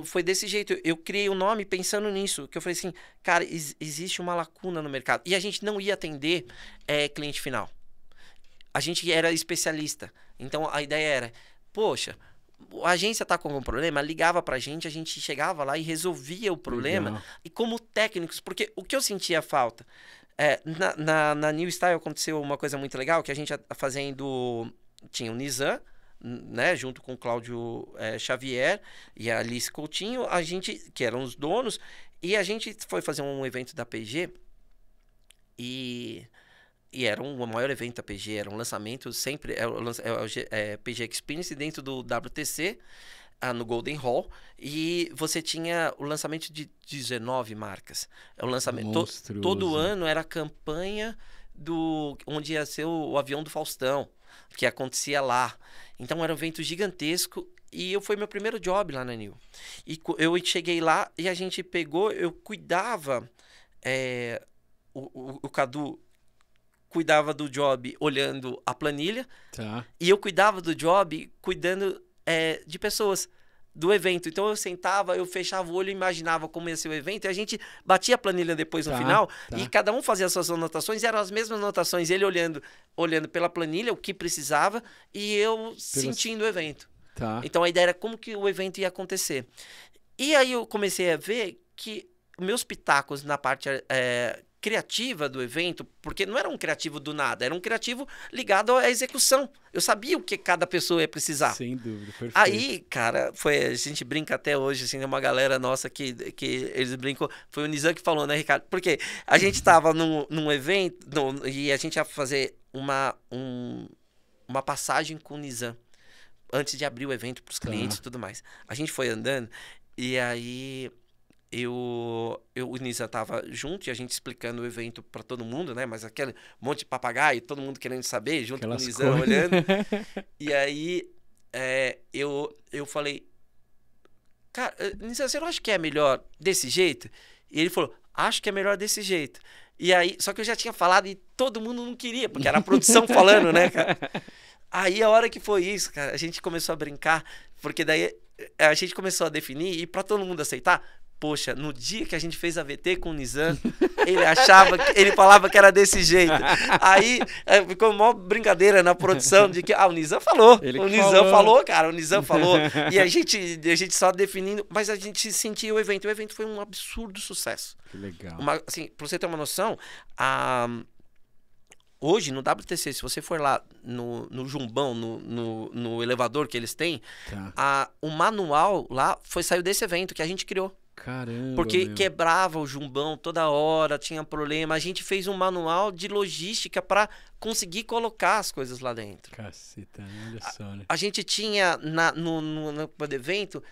foi desse jeito. Eu criei o nome pensando nisso. Que eu falei assim, cara, existe uma lacuna no mercado. E a gente não ia atender cliente final. A gente era especialista. Então, a ideia era, poxa, a agência tá com algum problema, ligava pra gente, a gente chegava lá e resolvia o problema. Legal. E como técnicos, porque o que eu sentia falta... na New Style aconteceu uma coisa muito legal, que a gente fazendo... Tinha o Nizam, né, junto com o Cláudio Xavier e a Alice Coutinho, a gente, que eram os donos, e a gente foi fazer um evento da PG e era o maior evento da PG, era um lançamento sempre, PG Experience dentro do WTC, no Golden Hall, e você tinha o lançamento de 19 marcas. O lançamento todo ano era a campanha onde ia ser o avião do Faustão, que acontecia lá. Então era um evento gigantesco e foi meu primeiro job lá na New. E eu cheguei lá e a gente pegou, eu cuidava, o Cadu cuidava do job olhando a planilha, tá. E eu cuidava do job cuidando de pessoas do evento. Então eu sentava, eu fechava o olho e imaginava como ia ser o evento, e a gente batia a planilha depois no final, e cada um fazia as suas anotações, e eram as mesmas anotações, ele olhando pela planilha, o que precisava, e eu sentindo o evento. Tá. Então a ideia era como que o evento ia acontecer. E aí eu comecei a ver que meus pitacos na parte criativa do evento, porque não era um criativo do nada, era um criativo ligado à execução. Eu sabia o que cada pessoa ia precisar. Sem dúvida, perfeito. Aí, cara, a gente brinca até hoje, assim, uma galera nossa que eles brincam, foi o Nizam que falou, né, Ricardo? Porque a gente tava num evento e a gente ia fazer uma passagem com o Nizam antes de abrir o evento para os clientes e tudo mais. A gente foi andando e aí o Nizam tava junto e a gente explicando o evento para todo mundo, né? Mas aquele monte de papagaio, todo mundo querendo saber, junto com o Nizam olhando. E aí eu falei, cara, Nizam, você não acha que é melhor desse jeito? E ele falou, acho que é melhor desse jeito. E aí, só que eu já tinha falado e todo mundo não queria, porque era a produção falando, né, cara? Aí a hora que foi isso, cara, a gente começou a brincar, porque daí a gente começou a definir e para todo mundo aceitar. Poxa, no dia que a gente fez a VT com o Nizam, ele falava que era desse jeito. Aí ficou uma brincadeira na produção de que o Nizam falou. O Nizam falou, cara, o Nizam falou. E a gente só definindo, mas a gente sentia o evento. O evento foi um absurdo sucesso. Que legal. Assim, pra você ter uma noção, hoje, no WTC, se você for lá no Jumbão, no elevador que eles têm, o manual lá saiu desse evento que a gente criou. Caramba, porque quebrava o Jumbão toda hora, tinha problema. A gente fez um manual de logística para conseguir colocar as coisas lá dentro. Caceta, olha só, né? A gente tinha no evento,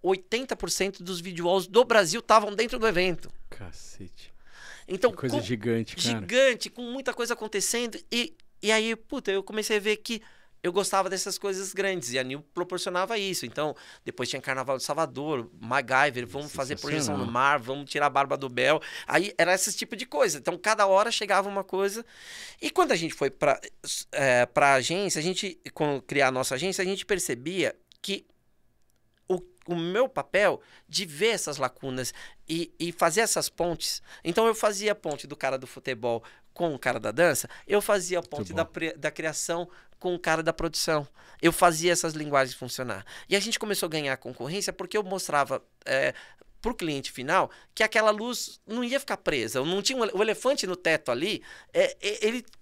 80% dos videoalls do Brasil estavam dentro do evento. Cacete. Então, que coisa gigante, cara. Gigante, com muita coisa acontecendo. E aí, eu comecei a ver que eu gostava dessas coisas grandes, e a New proporcionava isso. Então, depois tinha Carnaval de Salvador, MacGyver, vamos fazer projeção no mar, vamos tirar a barba do Bel. Aí era esse tipo de coisa. Então, cada hora chegava uma coisa. E quando a gente foi para a agência, quando criar a nossa agência, a gente percebia que o meu papel de ver essas lacunas e fazer essas pontes. Então, eu fazia a ponte do cara do futebol com o cara da dança, eu fazia a ponte da criação com o cara da produção. Eu fazia essas linguagens funcionar. E a gente começou a ganhar concorrência porque eu mostrava para o cliente final que aquela luz não ia ficar presa. Não tinha o elefante no teto ali.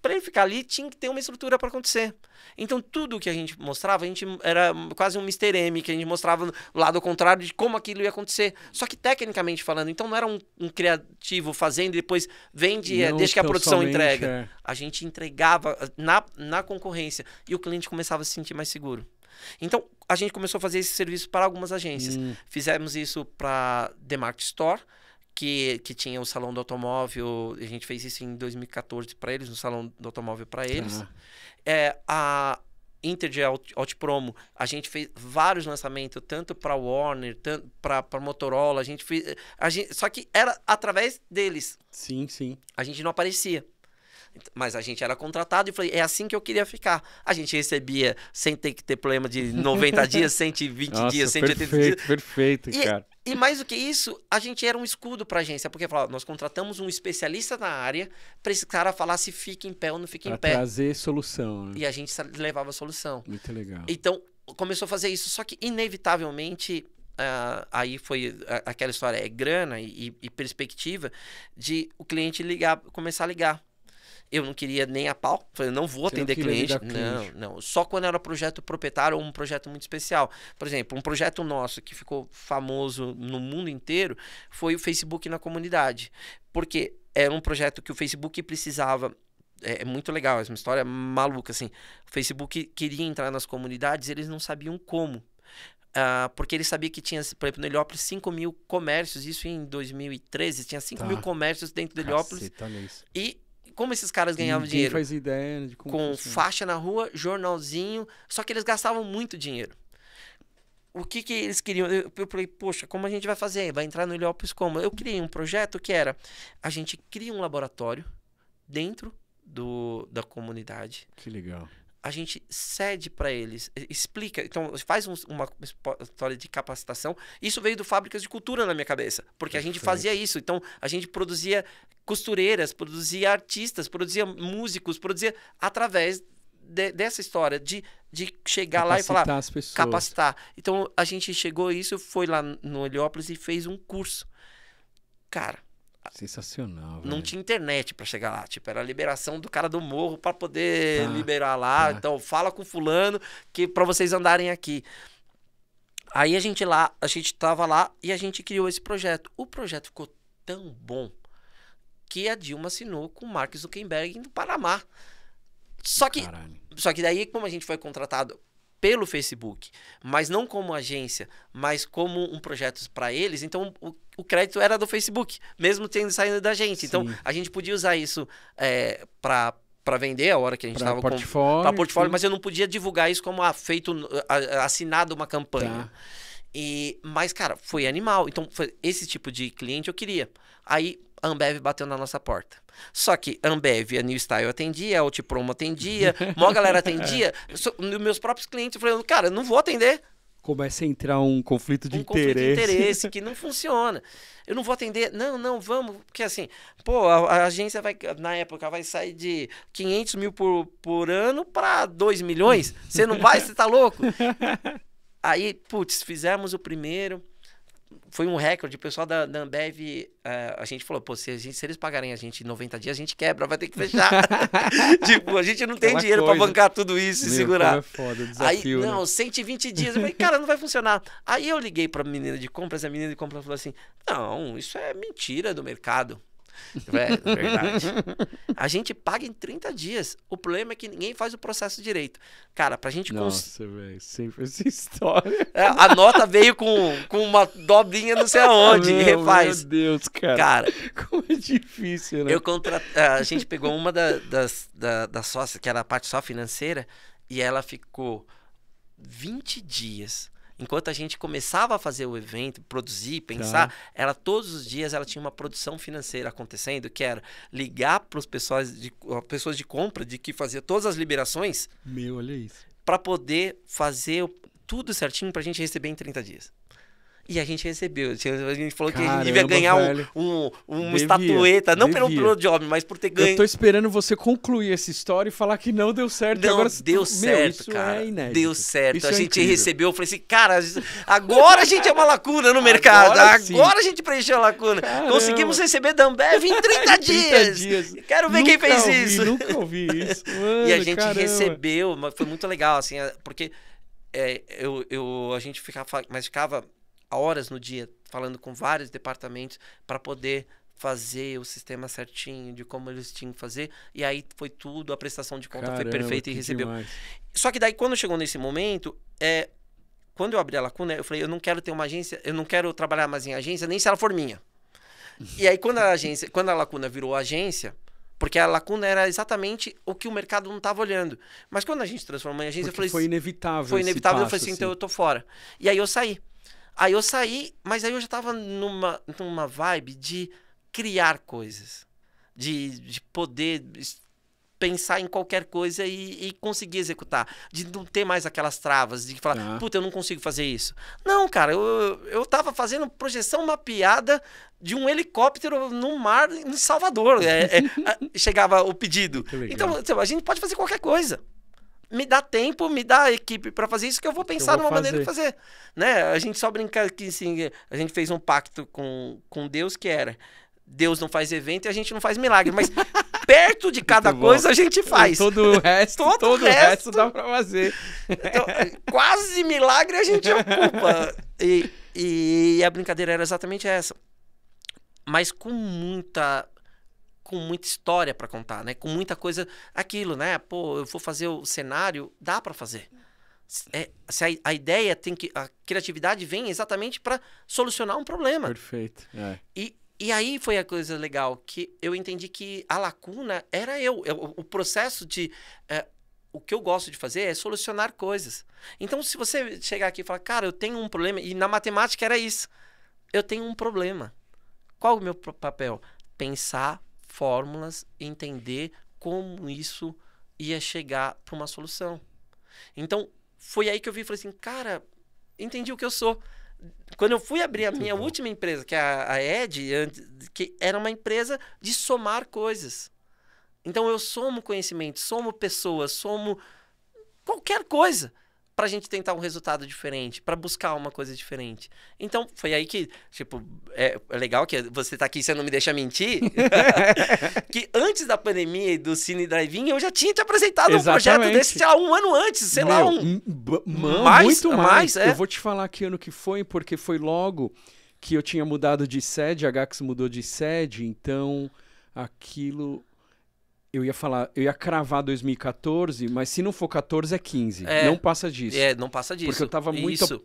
Para ele ficar ali, tinha que ter uma estrutura para acontecer. Então, tudo que a gente mostrava, era quase um Mr. M, que a gente mostrava no lado contrário de como aquilo ia acontecer. Só que, tecnicamente falando, então não era um criativo fazendo e depois vende e deixa que a produção entrega. A gente entregava na concorrência e o cliente começava a se sentir mais seguro. Então, a gente começou a fazer esse serviço para algumas agências. Fizemos isso para The Market Store, que tinha o Salão do Automóvel. A gente fez isso em 2014 para eles, no Salão do Automóvel para eles. Inter de Outpromo, a gente fez vários lançamentos, tanto para Warner, tanto para Motorola, a gente fez... só que era através deles. Sim, sim. A gente não aparecia. Mas a gente era contratado e falei, é assim que eu queria ficar. A gente recebia sem ter que ter problema de 90 dias, 120 Nossa, dias, 180 dias. Perfeito, cara. E mais do que isso, a gente era um escudo para a agência, porque nós contratamos um especialista na área para esse cara falar se fica em pé ou não fica em pé. Trazer solução, né? E a gente levava a solução. Muito legal. Então, começou a fazer isso. Só que, inevitavelmente, aí foi aquela história, é grana e perspectiva de o cliente começar a ligar. Eu não queria nem a pau. Falei, não vou atender cliente. Não. Só quando era projeto proprietário ou um projeto muito especial. Por exemplo, um projeto nosso que ficou famoso no mundo inteiro foi o Facebook na comunidade. Porque era um projeto que o Facebook precisava... É muito legal, é uma história maluca, assim. O Facebook queria entrar nas comunidades e eles não sabiam como. Porque ele sabia que tinha, por exemplo, no Heliópolis, 5 mil comércios. Isso em 2013. Tinha 5 mil comércios dentro do Heliópolis. E como esses caras ganhavam dinheiro? Faz ideia de como com faixa na rua, jornalzinho, só que eles gastavam muito dinheiro. O que eles queriam? Eu falei, poxa, como a gente vai fazer? Vai entrar no Heliópolis como? Eu criei um projeto que era, a gente cria um laboratório dentro da comunidade. Que legal. A gente cede para eles, explica, então faz uma história de capacitação. Isso veio do Fábricas de Cultura na minha cabeça, porque a gente fazia isso. Então a gente produzia costureiras, produzia artistas, produzia músicos, produzia através dessa história de chegar lá e falar, as pessoas. Capacitar. Então a gente chegou isso, foi lá no Heliópolis e fez um curso. Cara, sensacional. Não velho. tinha internet pra chegar lá. Tipo, era a liberação do cara do morro pra poder liberar lá. Então, fala com fulano que pra vocês andarem aqui. Aí a gente tava lá e a gente criou esse projeto. O projeto ficou tão bom que a Dilma assinou com o Mark Zuckerberg no Panamá. Só que daí, como a gente foi contratado pelo Facebook, mas não como agência, mas como um projeto para eles, então o crédito era do Facebook, mesmo tendo saído da gente. Sim. Então a gente podia usar isso para vender a hora que a gente estava com para portfólio, mas eu não podia divulgar isso como assinado uma campanha. Mas, cara, foi animal. Então, esse tipo de cliente eu queria. Aí a Ambev bateu na nossa porta. Só que a Ambev, a New Style atendia, a Outpromo atendia, maior galera atendia. Meus próprios clientes, eu falei, cara, eu não vou atender. Começa a entrar um conflito de interesse. Conflito de interesse que não funciona. Eu não vou atender. Não, vamos. Porque assim, a agência na época, vai sair de 500 mil por ano para 2 milhões. Você não vai? Você tá louco? Aí, fizemos o primeiro. Foi um recorde. O pessoal da Ambev, a gente falou, se eles pagarem a gente em 90 dias, a gente quebra, vai ter que fechar. Tipo, a gente não tem dinheiro para bancar tudo isso e segurar. É foda, desafio, aí, não, 120 dias. Eu falei, cara, não vai funcionar. Aí eu liguei pra menina de compras, a menina de compras falou assim, não, isso é mentira do mercado. Verdade. A gente paga em 30 dias. O problema é que ninguém faz o processo direito. Cara, pra gente... Nossa, velho, sempre essa história. A nota veio com uma dobrinha não sei aonde e refaz. Meu Deus, cara. Como é difícil, né? A gente pegou uma das sócias, que era a parte só financeira, e ela ficou 20 dias... Enquanto a gente começava a fazer o evento, produzir, pensar, todos os dias ela tinha uma produção financeira acontecendo, que era ligar para as pessoas de compra, de que fazia todas as liberações. Olha isso. Para poder fazer tudo certinho para a gente receber em 30 dias. E a gente recebeu. A gente falou que a gente devia ganhar uma estatueta. Não pelo job, mas por ter ganho. Eu tô esperando você concluir essa história e falar que não deu certo. Não, agora deu certo, isso cara. É inédito. Deu certo. Isso a gente incrível. recebeu. Eu falei assim, cara, agora a gente é uma lacuna no mercado. Agora a gente preencheu a lacuna. Caramba. Conseguimos receber da Ambev em 30 dias. Quero ver quem fez isso. Nunca ouvi isso. Mano, e a gente recebeu, mas foi muito legal, assim, porque a gente ficava horas no dia falando com vários departamentos para poder fazer o sistema certinho de como eles tinham que fazer, e aí foi tudo, a prestação de conta foi perfeita e recebeu. Demais. Só que daí quando chegou nesse momento, quando eu abri a lacuna, eu falei, eu não quero ter uma agência, eu não quero trabalhar mais em agência, nem se ela for minha. E aí quando a lacuna virou agência, Porque a lacuna era exatamente o que o mercado não estava olhando. Mas quando a gente transformou em agência, eu falei... Foi inevitável. Foi inevitável, passo, eu falei assim, então eu tô fora. E aí eu saí. Mas aí eu já tava numa vibe de criar coisas. De poder pensar em qualquer coisa e conseguir executar. De não ter mais aquelas travas, de falar, puta, eu não consigo fazer isso. Não, cara, eu tava fazendo projeção mapeada de um helicóptero no mar em Salvador. Chegava o pedido. Então, a gente pode fazer qualquer coisa. Me dá tempo, me dá equipe para fazer isso que eu vou pensar numa maneira de fazer. Né? A gente só brinca que assim, a gente fez um pacto com Deus que era: Deus não faz evento e a gente não faz milagre, mas perto de cada coisa a gente faz. Todo o resto dá para fazer. Então, quase milagre a gente ocupa. E a brincadeira era exatamente essa. Mas com muita história para contar, né? Com muita coisa, aquilo, né? Pô, eu vou fazer o cenário, dá para fazer. Se a ideia a criatividade vem exatamente para solucionar um problema. Perfeito. E aí foi a coisa legal, que eu entendi que a lacuna era eu. O processo o que eu gosto de fazer é solucionar coisas. Então, se você chegar aqui e falar, cara, eu tenho um problema, e na matemática era isso. Eu tenho um problema. Qual o meu papel? Pensar fórmulas, entender como isso ia chegar para uma solução. Então, foi aí que eu vi e falei assim, cara, entendi o que eu sou. Quando eu fui abrir a minha última empresa, que é a Ed, que era uma empresa de somar coisas. Então, eu somo conhecimento, somo pessoas, somo qualquer coisa pra gente tentar um resultado diferente, pra buscar uma coisa diferente. Então, foi aí que, tipo, é legal que você tá aqui e você não me deixa mentir, que antes da pandemia e do Cine Drive-In, eu já tinha te apresentado um projeto desse, sei lá, um ano antes, sei lá, muito mais. Eu vou te falar que ano que foi, porque foi logo que eu tinha mudado de sede, a Gax mudou de sede, então aquilo... Eu ia cravar 2014, mas se não for 14 é 15. Não passa disso. Não passa disso. Porque eu estava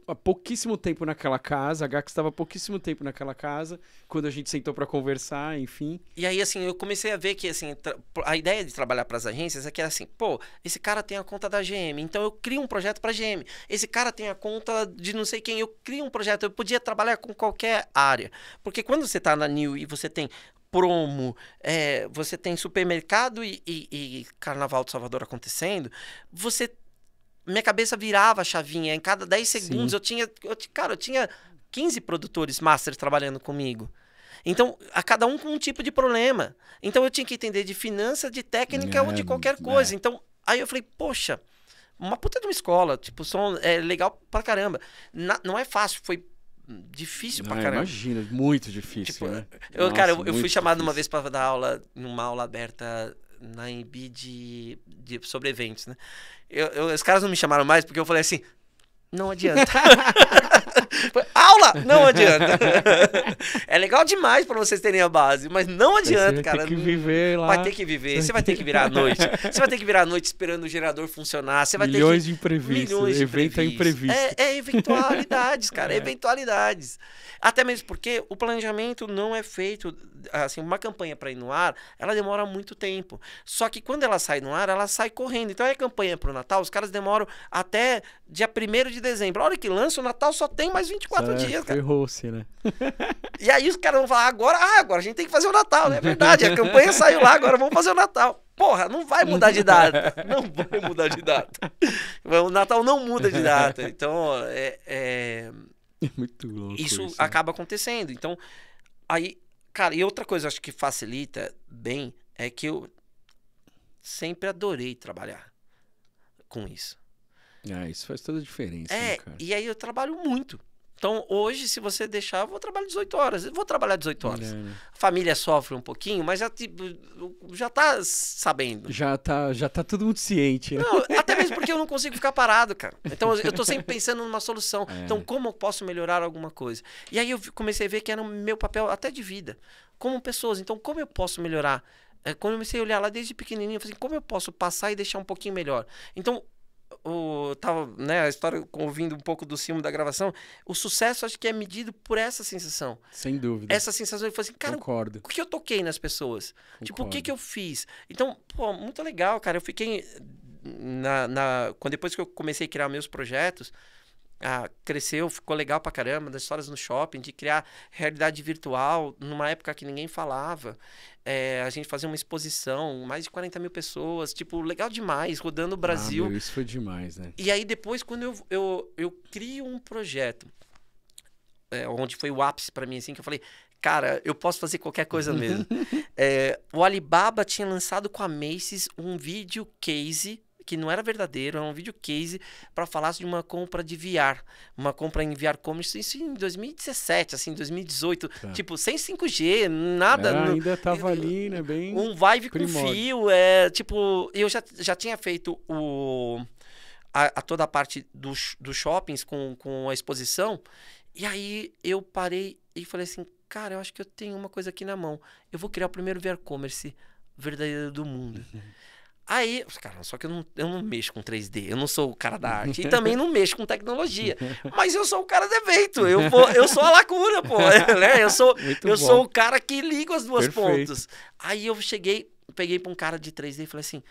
há pouquíssimo tempo naquela casa, a Gax estava há pouquíssimo tempo naquela casa, quando a gente sentou para conversar, enfim. E aí, assim, eu comecei a ver que, assim, a ideia de trabalhar para as agências é que, assim, pô, esse cara tem a conta da GM, então eu crio um projeto para a GM. Esse cara tem a conta de não sei quem, eu crio um projeto. Eu podia trabalhar com qualquer área. Porque quando você está na New e você tem promo, você tem supermercado e Carnaval de Salvador acontecendo, minha cabeça virava a chavinha. Em cada 10 segundos eu tinha 15 produtores masters trabalhando comigo. Então, a cada um com um tipo de problema. Então, eu tinha que entender de finança, de técnica ou de qualquer coisa. Então, aí eu falei, poxa, uma puta de uma escola, tipo, é legal pra caramba. Não é fácil, foi difícil pra caramba. Imagina, muito difícil, tipo, né? Eu fui chamado uma vez pra dar aula, numa aula aberta na EMB sobre eventos, né? Os caras não me chamaram mais porque eu falei assim, não adianta. Aula! Não adianta. É legal demais pra vocês terem a base, mas não adianta, cara. Vai ter que viver lá. Vai ter que viver. Você vai ter que virar à noite. Você vai ter que virar à noite esperando o gerador funcionar. Você vai milhões ter de imprevistos. Evento é imprevisto. É eventualidades, cara. Eventualidades. Até mesmo porque o planejamento não é feito... Assim, uma campanha para ir no ar, ela demora muito tempo. Só que quando ela sai no ar, ela sai correndo. Então, a campanha pro Natal, os caras demoram até dia 1º de dezembro. A hora que lança, o Natal só tem mais 24 dias, cara. Ferrou-se, né? E aí os caras vão falar, agora a gente tem que fazer o Natal, né? É verdade, a campanha saiu lá, agora vamos fazer o Natal. Porra, não vai mudar de data. Não vai mudar de data. O Natal não muda de data. Então, É muito louco isso acaba acontecendo. Então, aí... Cara, e outra coisa acho que facilita bem é que eu sempre adorei trabalhar com isso. Isso faz toda a diferença, né, cara? E aí eu trabalho muito. Então, hoje, se você deixar, eu vou trabalhar 18 horas. Eu vou trabalhar 18 horas. A família sofre um pouquinho, mas já tá sabendo. Já tá todo mundo ciente, né? Não, até mesmo porque eu não consigo ficar parado, cara. Então, eu tô sempre pensando numa solução. Então, como eu posso melhorar alguma coisa? E aí eu comecei a ver que era o meu papel até de vida, como pessoas. Então, como eu posso melhorar? Quando eu comecei a olhar lá desde pequenininho, eu falei assim, como eu posso passar e deixar um pouquinho melhor? Então, tava, né, a história, ouvindo um pouco do filme da gravação, o sucesso acho que é medido por essa sensação. Sem dúvida. Essa sensação de falar assim, cara, Concordo. o que eu toquei nas pessoas? Concordo. Tipo, o que eu fiz? Então, pô, muito legal, cara. Eu fiquei depois que eu comecei a criar meus projetos, cresceu, ficou legal pra caramba, das histórias no shopping, de criar realidade virtual, numa época que ninguém falava. A gente fazia uma exposição, mais de 40 mil pessoas, tipo, legal demais, rodando o Brasil. Isso foi demais, né? E aí depois, quando eu crio um projeto, onde foi o ápice pra mim, assim, que eu falei, cara, eu posso fazer qualquer coisa mesmo. O Alibaba tinha lançado com a Macy's um vídeo case, que não era verdadeiro, era um vídeo case para falar de uma compra de VR, uma compra em VR Commerce, isso em 2017, assim, 2018, tipo, sem 5G, nada. Ainda tava ali, né, bem um Vive primórdio. com fio, tipo, eu já tinha feito toda a parte dos shoppings com a exposição, e aí eu parei e falei assim, cara, eu acho que eu tenho uma coisa aqui na mão, eu vou criar o primeiro VR Commerce verdadeiro do mundo. Aí, cara, só que eu não mexo com 3D, eu não sou o cara da arte e também não mexo com tecnologia, mas eu sou o cara do evento, eu sou a lacuna, pô, né? Eu sou o cara que liga as duas pontas. Aí eu peguei pra um cara de 3D e falei assim,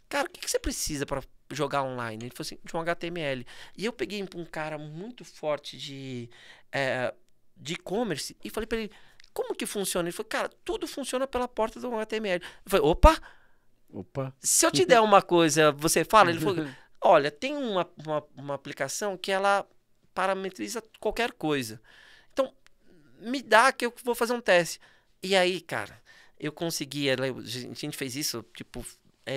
cara, o que você precisa para jogar online? Ele falou assim, de um HTML. E eu peguei pra um cara muito forte de e-commerce e falei pra ele, como que funciona? Ele falou, cara, tudo funciona pela porta do HTML. Eu falei, opa! Se eu te der uma coisa, você fala? Ele falou, olha, tem uma aplicação que ela parametriza qualquer coisa. Então, me dá que eu vou fazer um teste. E aí, cara, eu conseguia, a gente fez isso, tipo,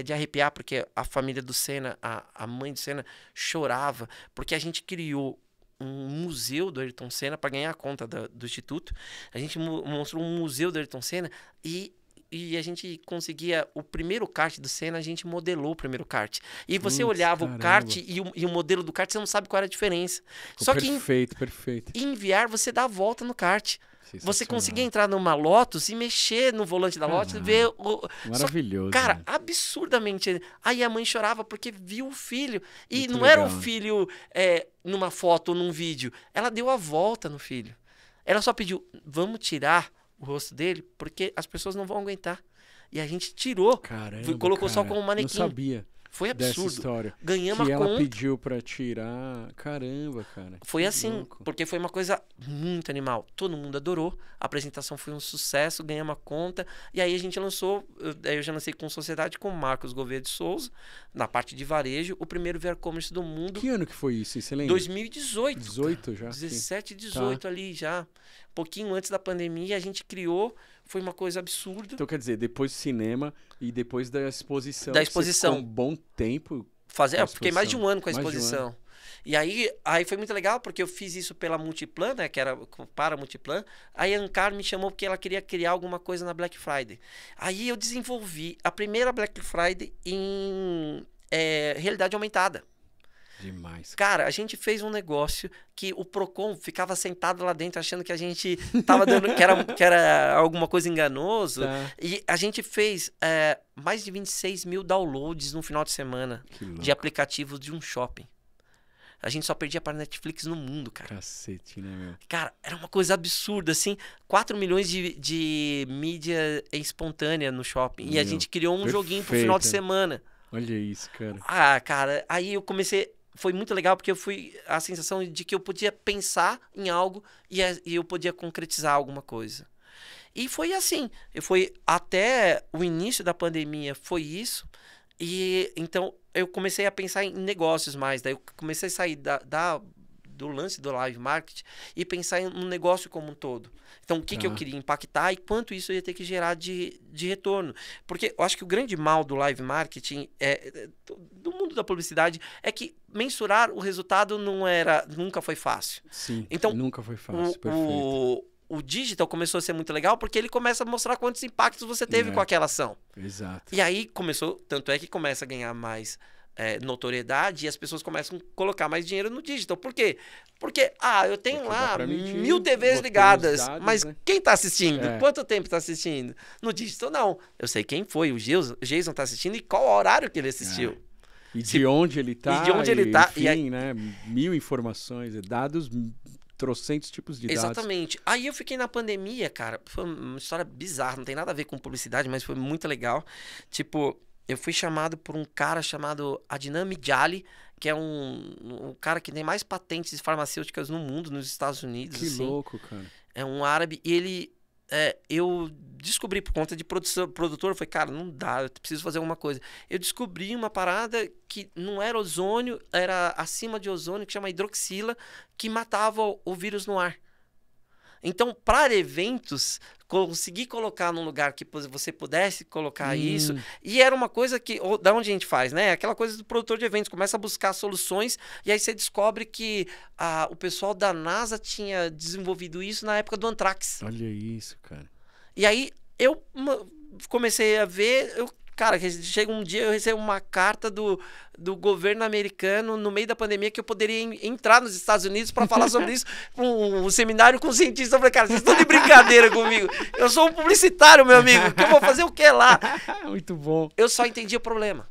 de arrepiar, porque a família do Senna, a mãe do Senna chorava, porque a gente criou um museu do Ayrton Senna para ganhar a conta do Instituto. A gente mostrou um museu do Ayrton Senna e a gente conseguia o primeiro kart do Senna, a gente modelou o primeiro kart. E você olhava o kart e o modelo do kart, você não sabe qual era a diferença. Só perfeito. Em enviar, você dá a volta no kart. Você conseguia entrar numa Lotus e mexer no volante da Lotus e ver maravilhoso. Cara, né? Absurdamente. Aí a mãe chorava porque viu o filho. E muito não legal, era o filho numa foto ou num vídeo. Ela deu a volta no filho. Ela só pediu, vamos tirar o rosto dele, porque as pessoas não vão aguentar. E a gente tirou. Caramba, colocou só como manequim. Não sabia. Foi absurdo. Dessa história. Ganhamos que a ela conta. pediu pra tirar. Caramba, cara. Foi assim, louco. porque foi uma coisa muito animal. Todo mundo adorou. A apresentação foi um sucesso, ganhamos a conta. E aí a gente lançou, eu já lancei com sociedade com o Marcos Gouveia de Souza, na parte de varejo, o primeiro VR Commerce do mundo. Que ano que foi isso? Você lembra? 2018. 18 já? 17, 18 ali já. Um pouquinho antes da pandemia, a gente criou. Foi uma coisa absurda. Então, quer dizer, depois do cinema e depois da exposição. Da exposição. Você ficou um bom tempo. Eu fiquei mais de um ano com a Mais de um exposição. ano. E aí foi muito legal, porque eu fiz isso pela Multiplan, né? Que era para a Multiplan. Aí a Ancar me chamou porque ela queria criar alguma coisa na Black Friday. Aí eu desenvolvi a primeira Black Friday em realidade aumentada. Demais. Cara, a gente fez um negócio que o Procon ficava sentado lá dentro achando que a gente tava dando que era alguma coisa enganoso. Tá. E a gente fez mais de 26 mil downloads no final de semana de aplicativos de um shopping. A gente só perdia para Netflix no mundo, cara. Cacete, né, meu? Cara, era uma coisa absurda, assim. 4 milhões de mídia espontânea no shopping. E a gente criou um joguinho pro final de semana. Olha isso, cara. Cara, aí eu comecei... Foi muito legal porque a sensação de que eu podia pensar em algo e eu podia concretizar alguma coisa. E foi assim. Foi até o início da pandemia, foi isso. E então eu comecei a pensar em negócios mais. Daí eu comecei a sair do lance do live marketing e pensar em um negócio como um todo. Então, o que eu queria impactar e quanto isso ia ter que gerar de retorno. Porque eu acho que o grande mal do live marketing, do mundo da publicidade, é que mensurar o resultado nunca foi fácil. Sim, então, nunca foi fácil, perfeito. O digital começou a ser muito legal porque ele começa a mostrar quantos impactos você teve com aquela ação. Exato. E aí tanto é que começa a ganhar mais notoriedade e as pessoas começam a colocar mais dinheiro no digital. Por quê? Porque, eu tenho lá 1000 TVs ligadas, dados, mas né? Quem está assistindo? Quanto tempo está assistindo? No digital, não. Eu sei quem foi, o Jason está assistindo e qual horário que ele assistiu. E de onde ele tá. E de onde ele tá. Enfim, aí, né? 1000 informações, dados, trocentos tipos de dados. Exatamente. Aí eu fiquei na pandemia, cara. Foi uma história bizarra, não tem nada a ver com publicidade, mas foi muito legal. Tipo, eu fui chamado por um cara chamado Adnan Midjali, que é um cara que tem mais patentes farmacêuticas no mundo, nos Estados Unidos. Que assim. louco, cara. É um árabe. E ele... eu descobri por conta de produtor, eu falei, cara, não dá, eu preciso fazer alguma coisa. Eu descobri uma parada que não era ozônio, era acima de ozônio, que chama hidroxila, que matava o vírus no ar. Então, para eventos, consegui colocar num lugar que você pudesse colocar isso, e era uma coisa que, da onde a gente faz, né? Aquela coisa do produtor de eventos, começa a buscar soluções, e aí você descobre que o pessoal da NASA tinha desenvolvido isso na época do Anthrax. Olha isso, cara. E aí, eu comecei a ver... Cara, chega um dia eu recebo uma carta do governo americano no meio da pandemia que eu poderia entrar nos Estados Unidos para falar sobre isso, um seminário com cientistas. Eu falei, cara, vocês estão de brincadeira comigo. Eu sou um publicitário, meu amigo. Que eu vou fazer o que lá? Muito bom. Eu só entendi o problema.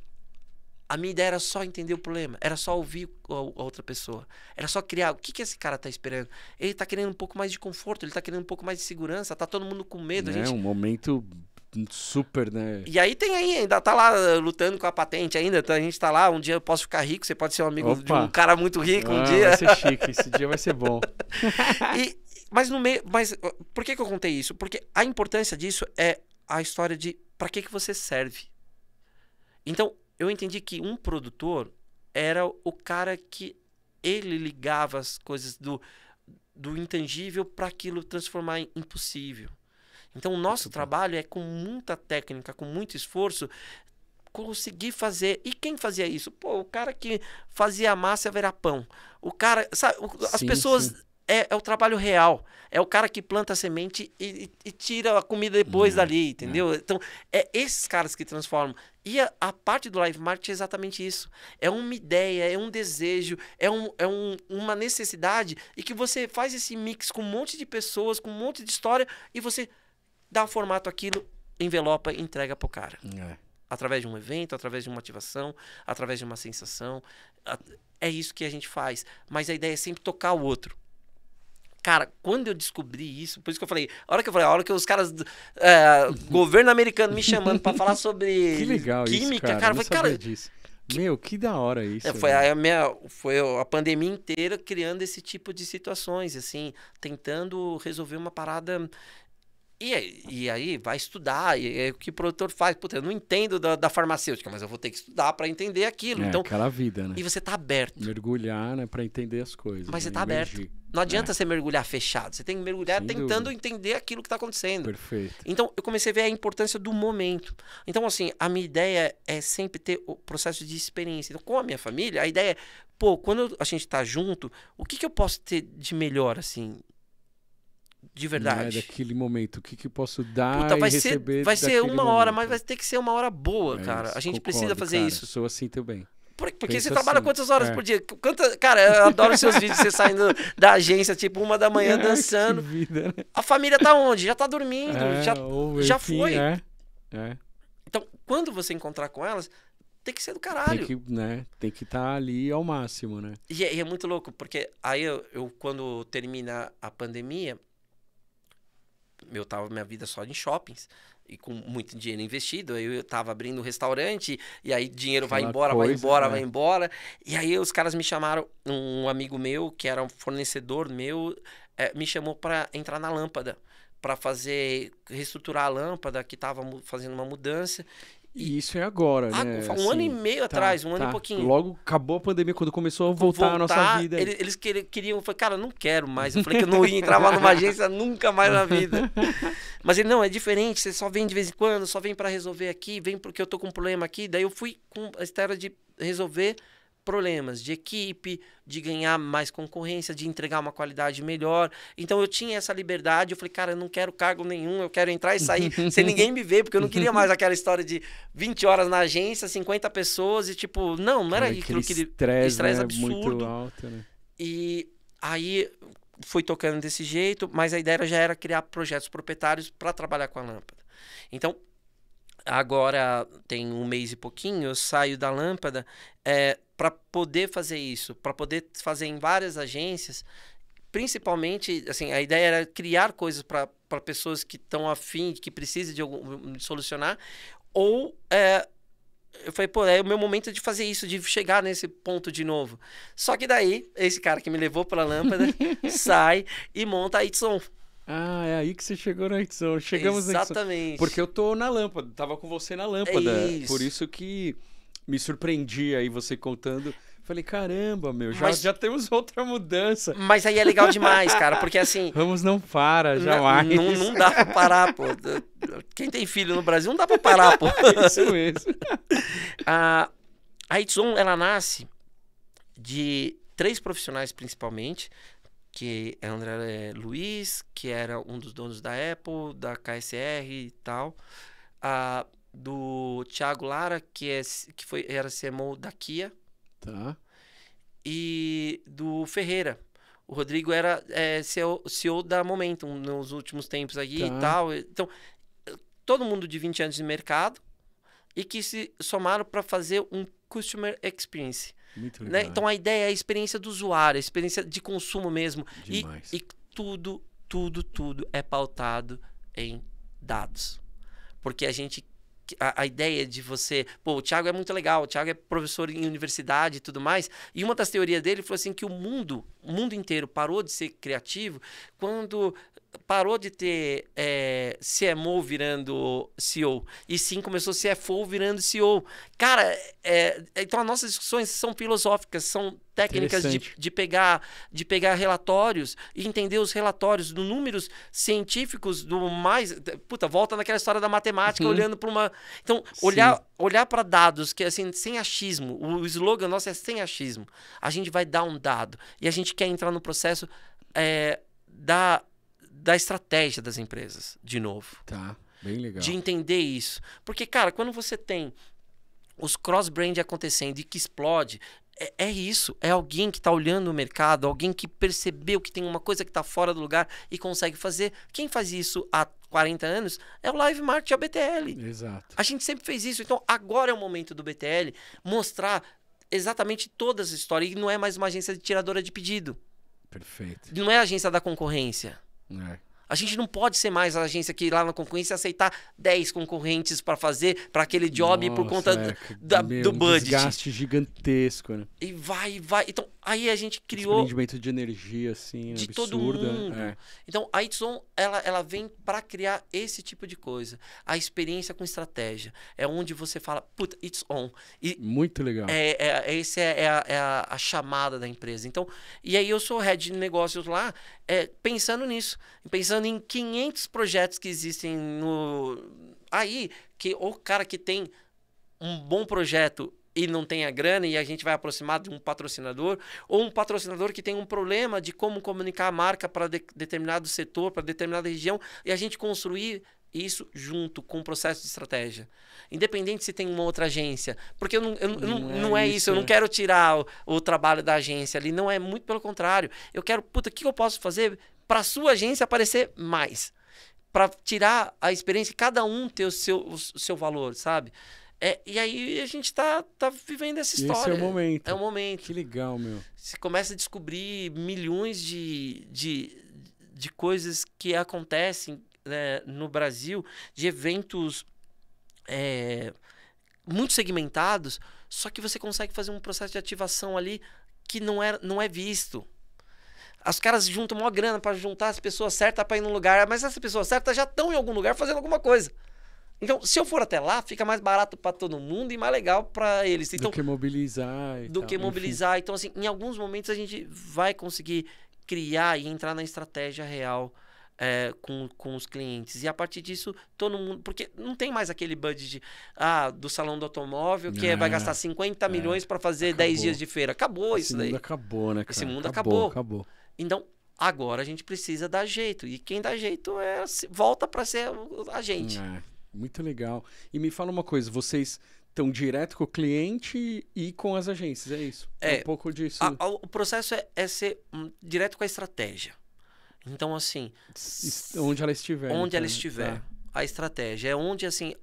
A minha ideia era só entender o problema. Era só ouvir a outra pessoa. Era só criar. O que esse cara tá esperando? Ele tá querendo um pouco mais de conforto, ele tá querendo um pouco mais de segurança. Tá todo mundo com medo. É um momento... super, né? E aí ainda tá lá lutando com a patente ainda, a gente tá lá, um dia eu posso ficar rico, você pode ser um amigo de um cara muito rico um dia. Vai ser chique, esse dia vai ser bom. Mas por que eu contei isso? Porque a importância disso é a história de pra que você serve. Então, eu entendi que um produtor era o cara que ele ligava as coisas do intangível para aquilo transformar em impossível. Então, o nosso trabalho é com muita técnica, com muito esforço, conseguir fazer. E quem fazia isso? Pô, o cara que fazia a massa virar pão. O cara, sabe, as pessoas... Sim. É o trabalho real. É o cara que planta a semente e tira a comida depois dali, entendeu? Então, é esses caras que transformam. E a parte do live marketing é exatamente isso. É uma ideia, é um desejo, é uma necessidade, e que você faz esse mix com um monte de pessoas, com um monte de história, e você dá o formato aquilo, envelopa e entrega pro cara. Através de um evento, através de uma ativação, através de uma sensação. É isso que a gente faz. Mas a ideia é sempre tocar o outro. Cara, quando eu descobri isso, por isso que eu falei, a hora que os caras, governo americano me chamando para falar sobre que legal química, isso, cara, eu falei, cara, disso. Meu, que da hora isso. Foi a pandemia inteira criando esse tipo de situações, assim, tentando resolver uma parada. E aí vai estudar, e é o que o produtor faz. Puta, eu não entendo da farmacêutica, mas eu vou ter que estudar para entender aquilo. Então, aquela vida, né? E você tá aberto. Mergulhar, né, para entender as coisas. Mas você tá aberto. Não adianta você mergulhar fechado. Você tem que mergulhar sem tentando entender aquilo que tá acontecendo. Perfeito. Então, eu comecei a ver a importância do momento. Então, assim, a minha ideia é sempre ter o processo de experiência. Então, com a minha família, a ideia é, quando a gente tá junto, o que eu posso ter de melhor, assim... De verdade. Daquele momento, o que eu posso dar e receber vai ser uma hora, momento. mas vai ter que ser uma hora boa, cara. Isso, a gente concordo, precisa fazer isso. Sou assim também. Porque você trabalha quantas horas por dia? Cara, eu adoro seus vídeos, você saindo da agência, tipo, 1 da manhã, dançando. Que vida, né? A família tá onde? Já tá dormindo, já enfim, foi. Então, quando você encontrar com elas, tem que ser do caralho. Tem que estar ali ao máximo, né? E é muito louco, porque aí eu quando termina a pandemia, eu tava minha vida só em shoppings e com muito dinheiro investido, aí eu tava abrindo um restaurante e aí dinheiro vai embora. E aí os caras me chamaram, um amigo meu que era um fornecedor meu, me chamou para entrar na Lâmpada, para reestruturar a Lâmpada, que tava fazendo uma mudança. E isso é agora, né? Um ano e meio atrás, um ano e pouquinho. Logo acabou a pandemia, quando começou a voltar a nossa vida. Eles queriam, eu falei, cara, não quero mais. Eu falei que eu não ia entrar numa agência nunca mais na vida. Mas ele, não, é diferente, você só vem de vez em quando, só vem para resolver aqui, vem porque eu tô com um problema aqui. Daí eu fui com a história de resolver problemas de equipe, de ganhar mais concorrência, de entregar uma qualidade melhor. Então eu tinha essa liberdade, eu falei, cara, eu não quero cargo nenhum, eu quero entrar e sair sem ninguém me ver, porque eu não queria mais aquela história de 20 horas na agência, 50 pessoas e tipo, não era aquilo que estresse, né? Absurdo. Muito alto, né? E aí fui tocando desse jeito, mas a ideia já era criar projetos proprietários para trabalhar com a Lâmpada. Então, agora tem um mês e pouquinho, eu saio da Lâmpada para poder fazer isso, para poder fazer em várias agências. Principalmente, assim, a ideia era criar coisas para pessoas que estão afim, que precisam de solucionar, ou eu falei, pô, é o meu momento de fazer isso, de chegar nesse ponto de novo. Só que daí, esse cara que me levou para a Lâmpada sai e monta a It's On. Ah, é aí que você chegou na It's On. Chegamos na It's On. Exatamente. Porque eu tô na Lâmpada, tava com você na Lâmpada. Por isso que me surpreendi aí você contando. Falei, caramba, meu, já temos outra mudança. Mas aí é legal demais, cara, porque assim... Ramos não para, jamais. Não dá pra parar, pô. Quem tem filho no Brasil não dá pra parar, pô. Isso mesmo. A It's On, ela nasce de 3 profissionais, principalmente, que é André Luiz, que era um dos donos da Apple, da KSR e tal. Do Thiago Lara, era CMO da Kia. Tá. E do Ferreira. O Rodrigo era CEO da Momentum nos últimos tempos aí e tal. Então, todo mundo de 20 anos de mercado e que se somaram para fazer um Customer Experience. Muito legal. Né? Então, a ideia é a experiência do usuário, a experiência de consumo mesmo. E tudo é pautado em dados. Porque a ideia de você... Pô, o Thiago é muito legal, o Thiago é professor em universidade e tudo mais, e uma das teorias dele foi assim que o mundo inteiro parou de ser criativo quando parou de ter CMO virando CEO, e sim começou CFO virando CEO. Cara, então as nossas discussões são filosóficas, são técnicas de pegar relatórios e entender os relatórios, dos números científicos do mais... Puta, volta naquela história da matemática, olhando para uma... Então, olhar para dados, que é assim, sem achismo. O slogan nosso é sem achismo. A gente vai dar um dado e a gente quer entrar no processo da estratégia das empresas, de novo. Tá, bem legal. De entender isso. Porque, cara, quando você tem os cross-brand acontecendo e que explode, é isso. É alguém que está olhando o mercado, alguém que percebeu que tem uma coisa que está fora do lugar e consegue fazer. Quem faz isso há 40 anos é o Live Market e a BTL. Exato. A gente sempre fez isso. Então, agora é o momento do BTL mostrar exatamente todas as histórias. E não é mais uma agência de tiradora de pedido. Perfeito. Não é a agência da concorrência. É. A gente não pode ser mais a agência que ir lá na concorrência aceitar 10 concorrentes para fazer para aquele job. Nossa, por conta do budget. Desgaste gigantesco, né? E vai. Então, aí a gente criou... Desprendimento de energia, assim, de absurda. todo mundo. Então, a It's On, ela vem para criar esse tipo de coisa. A experiência com estratégia. É onde você fala, puta, It's On. E muito legal. Essa é a chamada da empresa. Então, e aí eu sou head de negócios lá, pensando nisso. Pensando em 500 projetos que existem aí, que o cara que tem um bom projeto e não tem a grana e a gente vai aproximar de um patrocinador, ou um patrocinador que tem um problema de como comunicar a marca para determinado setor, para determinada região, e a gente construir isso junto com o processo de estratégia. Independente se tem uma outra agência. Porque não é isso. Eu não quero tirar o trabalho da agência ali. Não é, muito pelo contrário. Eu quero, o que eu posso fazer para a sua agência aparecer mais? Para tirar a experiência e cada um ter o seu valor, sabe? E aí a gente tá vivendo essa história. Esse é o momento. É o momento. Que legal, meu. Você começa a descobrir milhões de coisas que acontecem, né, no Brasil, de eventos muito segmentados, só que você consegue fazer um processo de ativação ali que não é visto. Os caras juntam uma grana para juntar as pessoas certas para ir num lugar, mas essas pessoas certas já estão em algum lugar fazendo alguma coisa. Então, se eu for até lá, fica mais barato para todo mundo e mais legal para eles. Então, do que mobilizar. Então, assim, em alguns momentos a gente vai conseguir criar e entrar na estratégia real com os clientes. E a partir disso, todo mundo... Porque não tem mais aquele budget do salão do automóvel que vai gastar 50 milhões para fazer 10 dias de feira. Acabou isso daí. Esse mundo acabou, né, cara? Esse mundo acabou. Então, agora a gente precisa dar jeito. E quem dá jeito volta para ser a gente. Muito legal. E me fala uma coisa, vocês estão direto com o cliente e com as agências, é isso? É um pouco disso. O processo é ser direto com a estratégia. Então, assim... Onde ela estiver. Onde ela estiver. a estratégia. É onde, assim,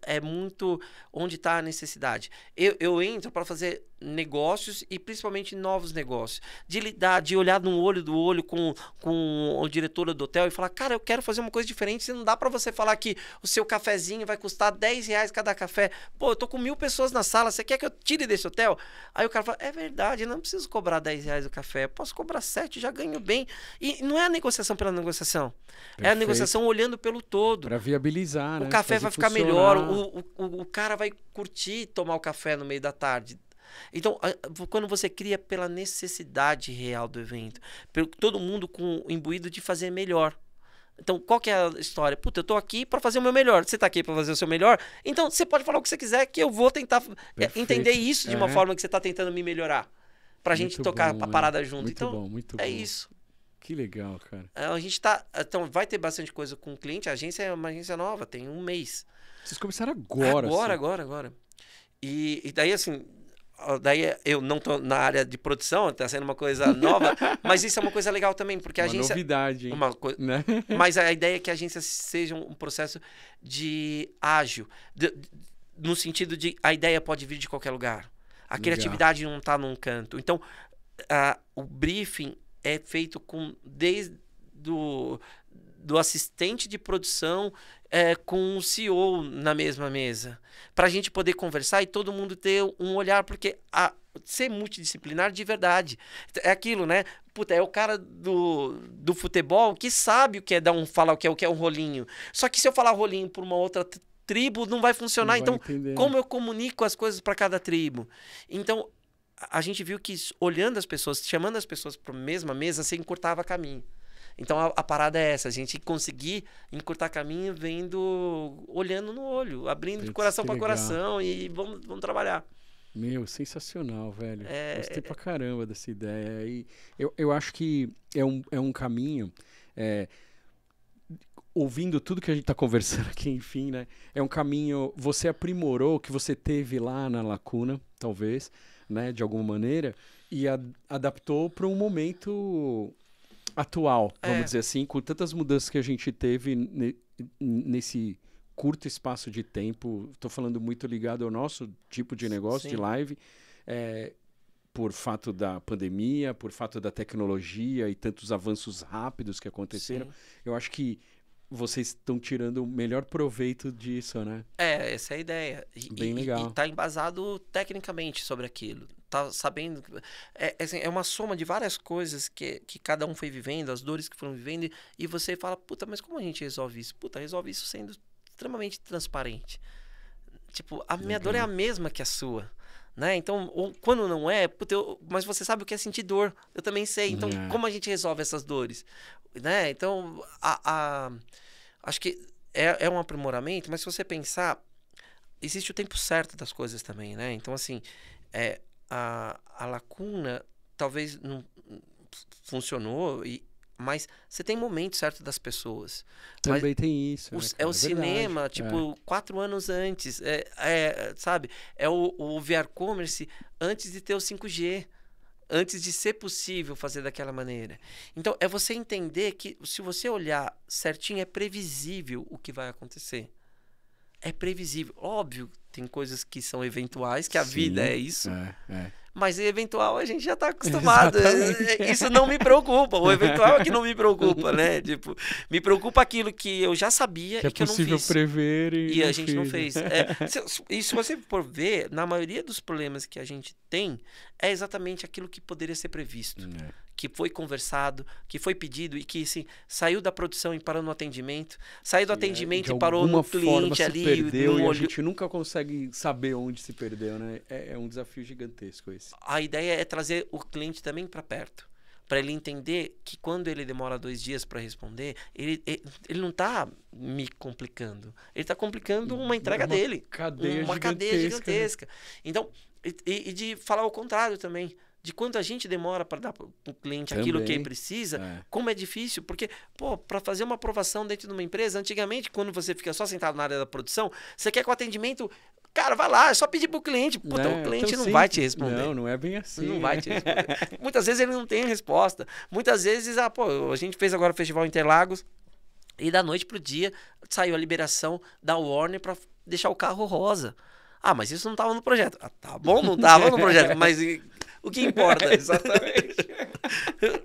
é muito onde está a necessidade. Eu entro para fazer negócios e principalmente novos negócios. De lidar, de olhar no olho do olho com o diretor do hotel e falar, cara, eu quero fazer uma coisa diferente. Se não dá para você falar que o seu cafezinho vai custar R$10 cada café. Pô, eu tô com 1000 pessoas na sala, você quer que eu tire desse hotel? Aí o cara fala, é verdade, eu não preciso cobrar R$10 o café, eu posso cobrar 7, já ganho bem. E não é a negociação pela negociação. Perfeito. É a negociação olhando pelo todo. Para viabilizar, né? O café vai ficar melhor, o cara vai curtir tomar o café no meio da tarde. Então, quando você cria pela necessidade real do evento, todo mundo com o imbuído de fazer melhor. Então, qual que é a história? Puta, eu tô aqui para fazer o meu melhor. Você tá aqui para fazer o seu melhor? Então, você pode falar o que você quiser, que eu vou tentar entender isso de uma forma que você tá tentando me melhorar. Pra gente tocar a parada junto. Muito então, bom, muito é bom. isso. Que legal, cara. A gente tá... Então, vai ter bastante coisa com o cliente. A agência é uma agência nova, tem 1 mês. Vocês começaram agora. Agora. E daí, assim... Daí eu não tô na área de produção, tá sendo uma coisa nova, mas isso é uma coisa legal também, porque a agência... Uma novidade, hein? Né? Mas a ideia é que a agência seja um processo de ágil, no sentido de a ideia pode vir de qualquer lugar. A criatividade não tá num canto. Então, o briefing é feito desde do assistente de produção com o CEO na mesma mesa, para a gente poder conversar e todo mundo ter um olhar, porque ser multidisciplinar de verdade é aquilo, né? Puta, é o cara do futebol que sabe o que é falar o que é um rolinho. Só que se eu falar rolinho por uma outra tribo, não vai funcionar. Não vai entender. Como eu comunico as coisas para cada tribo? Então, a gente viu que olhando as pessoas, chamando as pessoas para a mesma mesa, você encurtava caminho. Então, a parada é essa, a gente conseguir encurtar caminho olhando no olho, abrindo de coração para coração e vamos trabalhar. Meu, sensacional, velho. Gostei pra caramba dessa ideia. E eu acho que é um caminho, ouvindo tudo que a gente tá conversando aqui, enfim, né? É um caminho, você aprimorou o que você teve lá na Lacuna, talvez, né? De alguma maneira, e adaptou para um momento... atual, vamos dizer assim, com tantas mudanças que a gente teve nesse curto espaço de tempo. Estou falando muito ligado ao nosso tipo de negócio, de live, por fato da pandemia, por fato da tecnologia e tantos avanços rápidos que aconteceram. Sim. Eu acho que vocês estão tirando o melhor proveito disso, né? Essa é a ideia. Bem legal. E tá embasado tecnicamente sobre aquilo. Tá sabendo... É uma soma de várias coisas que cada um foi vivendo, as dores que foram vivendo, e você fala, puta, mas como a gente resolve isso? Puta, resolve isso sendo extremamente transparente. Tipo, a minha dor é a mesma que a sua. Né? Então, quando não é, puta, mas você sabe o que é sentir dor. Eu também sei. Então, como a gente resolve essas dores? Né? Então, acho que é um aprimoramento, mas se você pensar, existe o tempo certo das coisas também, né? Então, assim, a Lacuna talvez não funcionou, mas você tem momento certo das pessoas. Também tem isso. O cinema, verdade. Tipo, 4 anos antes, sabe? É o VR Commerce antes de ter o 5G. Antes de ser possível fazer daquela maneira. Então, é você entender que, se você olhar certinho, é previsível o que vai acontecer. É previsível. Óbvio, tem coisas que são eventuais, que a vida é isso. Mas eventual a gente já está acostumado. Isso não me preocupa. O eventual é que não me preocupa, né? Tipo, me preocupa aquilo que eu já sabia e que eu não fiz. É possível prever e a gente não fez. E se você for ver, na maioria dos problemas que a gente tem, é exatamente aquilo que poderia ser previsto. Que foi conversado, que foi pedido e que assim, saiu da produção e parou no atendimento, saiu do atendimento e parou no cliente ali. Perdeu, e a gente nunca consegue saber onde se perdeu, né? É um desafio gigantesco esse. A ideia é trazer o cliente também para perto, para ele entender que quando ele demora 2 dias para responder, ele não está me complicando, ele está complicando uma entrega dele, uma cadeia gigantesca. Então, e de falar o contrário também. De quanto a gente demora para dar para o cliente aquilo que ele precisa, como é difícil, porque, para fazer uma aprovação dentro de uma empresa, antigamente, quando você fica só sentado na área da produção, você quer que o atendimento, cara, vai lá, é só pedir pro cliente, puta, o cliente não vai te responder. Não é bem assim. Não vai te responder. Muitas vezes ele não tem resposta. Muitas vezes, a gente fez agora o Festival Interlagos, E da noite pro dia saiu a liberação da Warner para deixar o carro rosa. Ah, mas isso não tava no projeto. Ah, tá bom, não tava no projeto, mas o que importa? Exatamente.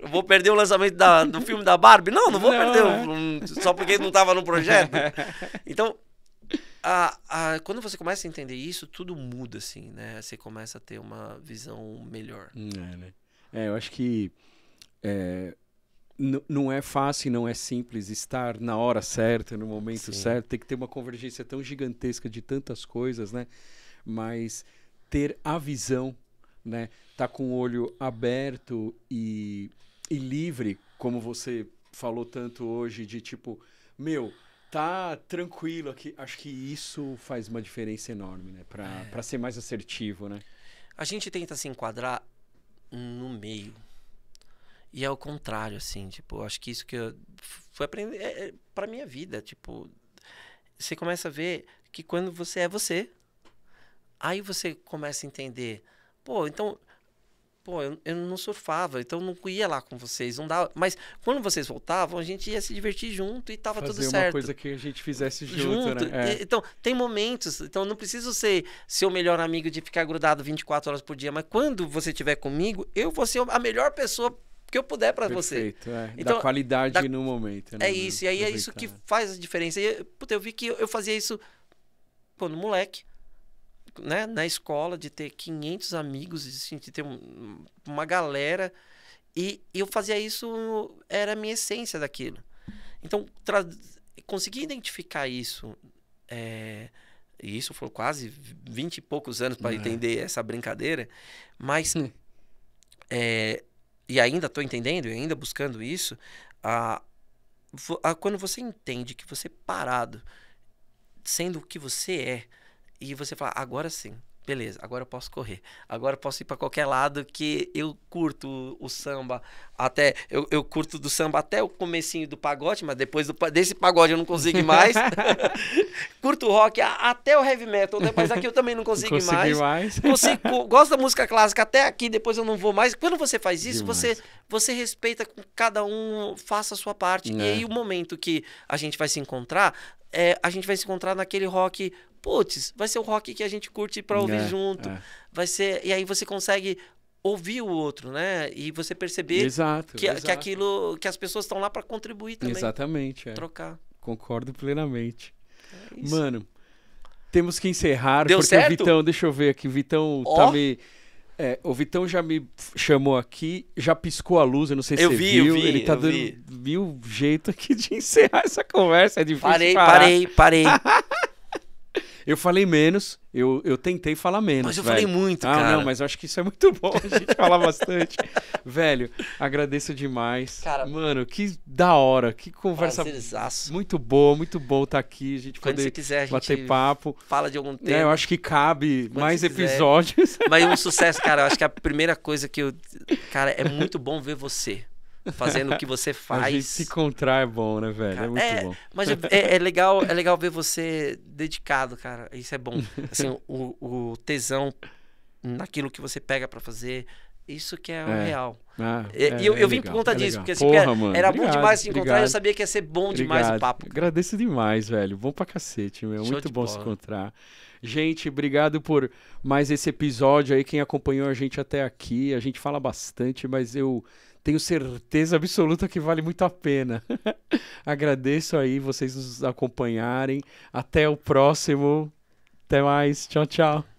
Vou perder o lançamento do filme da Barbie? Não vou perder só porque não tava no projeto. Então, quando você começa a entender isso, tudo muda, assim, né? Você começa a ter uma visão melhor. Né? Eu acho que não é fácil, não é simples estar na hora certa, no momento certo. Tem que ter uma convergência tão gigantesca de tantas coisas, né? Mas ter a visão, né? Tá com o olho aberto e livre, como você falou tanto hoje, de tipo, tá tranquilo aqui. Acho que isso faz uma diferença enorme, né? Pra ser mais assertivo, né? A gente tenta se enquadrar no meio. E é o contrário, assim, tipo, acho que isso que eu fui aprender pra minha vida, tipo, você começa a ver que quando você é você, aí você começa a entender, eu não surfava, então não ia lá com vocês, não dava, mas quando vocês voltavam, a gente ia se divertir junto e tava tudo certo. Fazer uma coisa que a gente fizesse junto. Né? Então, tem momentos, então não preciso ser seu melhor amigo de ficar grudado 24 horas por dia, mas quando você estiver comigo, eu vou ser a melhor pessoa que eu puder para você. Então, da qualidade no momento. Né? É isso, e aí é isso que faz a diferença. E, eu vi que eu fazia isso quando moleque, né? Na escola, de ter 500 amigos, de ter uma galera, e eu fazia isso, era a minha essência daquilo. Então, consegui identificar isso, e isso foi quase 20 e poucos anos para entender essa brincadeira, mas... E ainda estou entendendo, e ainda buscando isso, quando você entende que você é parado, sendo o que você é, e você fala, agora sim, beleza, agora eu posso correr, agora eu posso ir para qualquer lado, que eu curto o samba, até eu curto do samba até o comecinho do pagode, mas depois desse pagode eu não consigo mais. Curto o rock até o heavy metal, depois aqui eu também não consigo mais. Gosto da música clássica até aqui, depois eu não vou mais. Quando você faz isso, você respeita com cada um, faça a sua parte. E aí o momento que a gente vai se encontrar, a gente vai se encontrar naquele rock, vai ser o rock que a gente curte pra ouvir junto. Vai ser, e aí você consegue ouvir o outro, né? E você perceber que aquilo, que as pessoas estão lá para contribuir também. Exatamente. Trocar. Concordo plenamente. Mano, temos que encerrar. Deu porque certo? O Vitão, deixa eu ver aqui, o Vitão tá me... o Vitão já me chamou aqui, já piscou a luz, eu não sei se você viu. Ele tá dando mil jeito aqui de encerrar essa conversa, é difícil Parei. Eu falei menos, eu tentei falar menos, mas eu falei muito, cara. Não, mas eu acho que isso é muito bom, a gente fala bastante. Velho, agradeço demais. Cara, mano, que da hora, que conversa muito bom estar aqui, a gente quando poder você quiser, a bater gente papo. Fala de algum tema. Eu acho que cabe mais episódios. Mas um sucesso, cara, eu acho que a primeira coisa cara, é muito bom ver você fazendo o que você faz. A gente se encontrar é bom, né, velho? Cara, é muito bom. Mas é legal ver você dedicado, cara. Isso é bom. Assim, o tesão naquilo que você pega pra fazer, isso que é o real. E eu vim por conta disso, porque assim, era bom demais se encontrar e eu sabia que ia ser bom demais o papo. Agradeço demais, velho. Bom pra cacete, meu. Muito bom se encontrar. Gente, obrigado por mais esse episódio aí, quem acompanhou a gente até aqui. A gente fala bastante, mas eu tenho certeza absoluta que vale muito a pena. Agradeço aí vocês nos acompanharem. Até o próximo. Até mais. Tchau, tchau.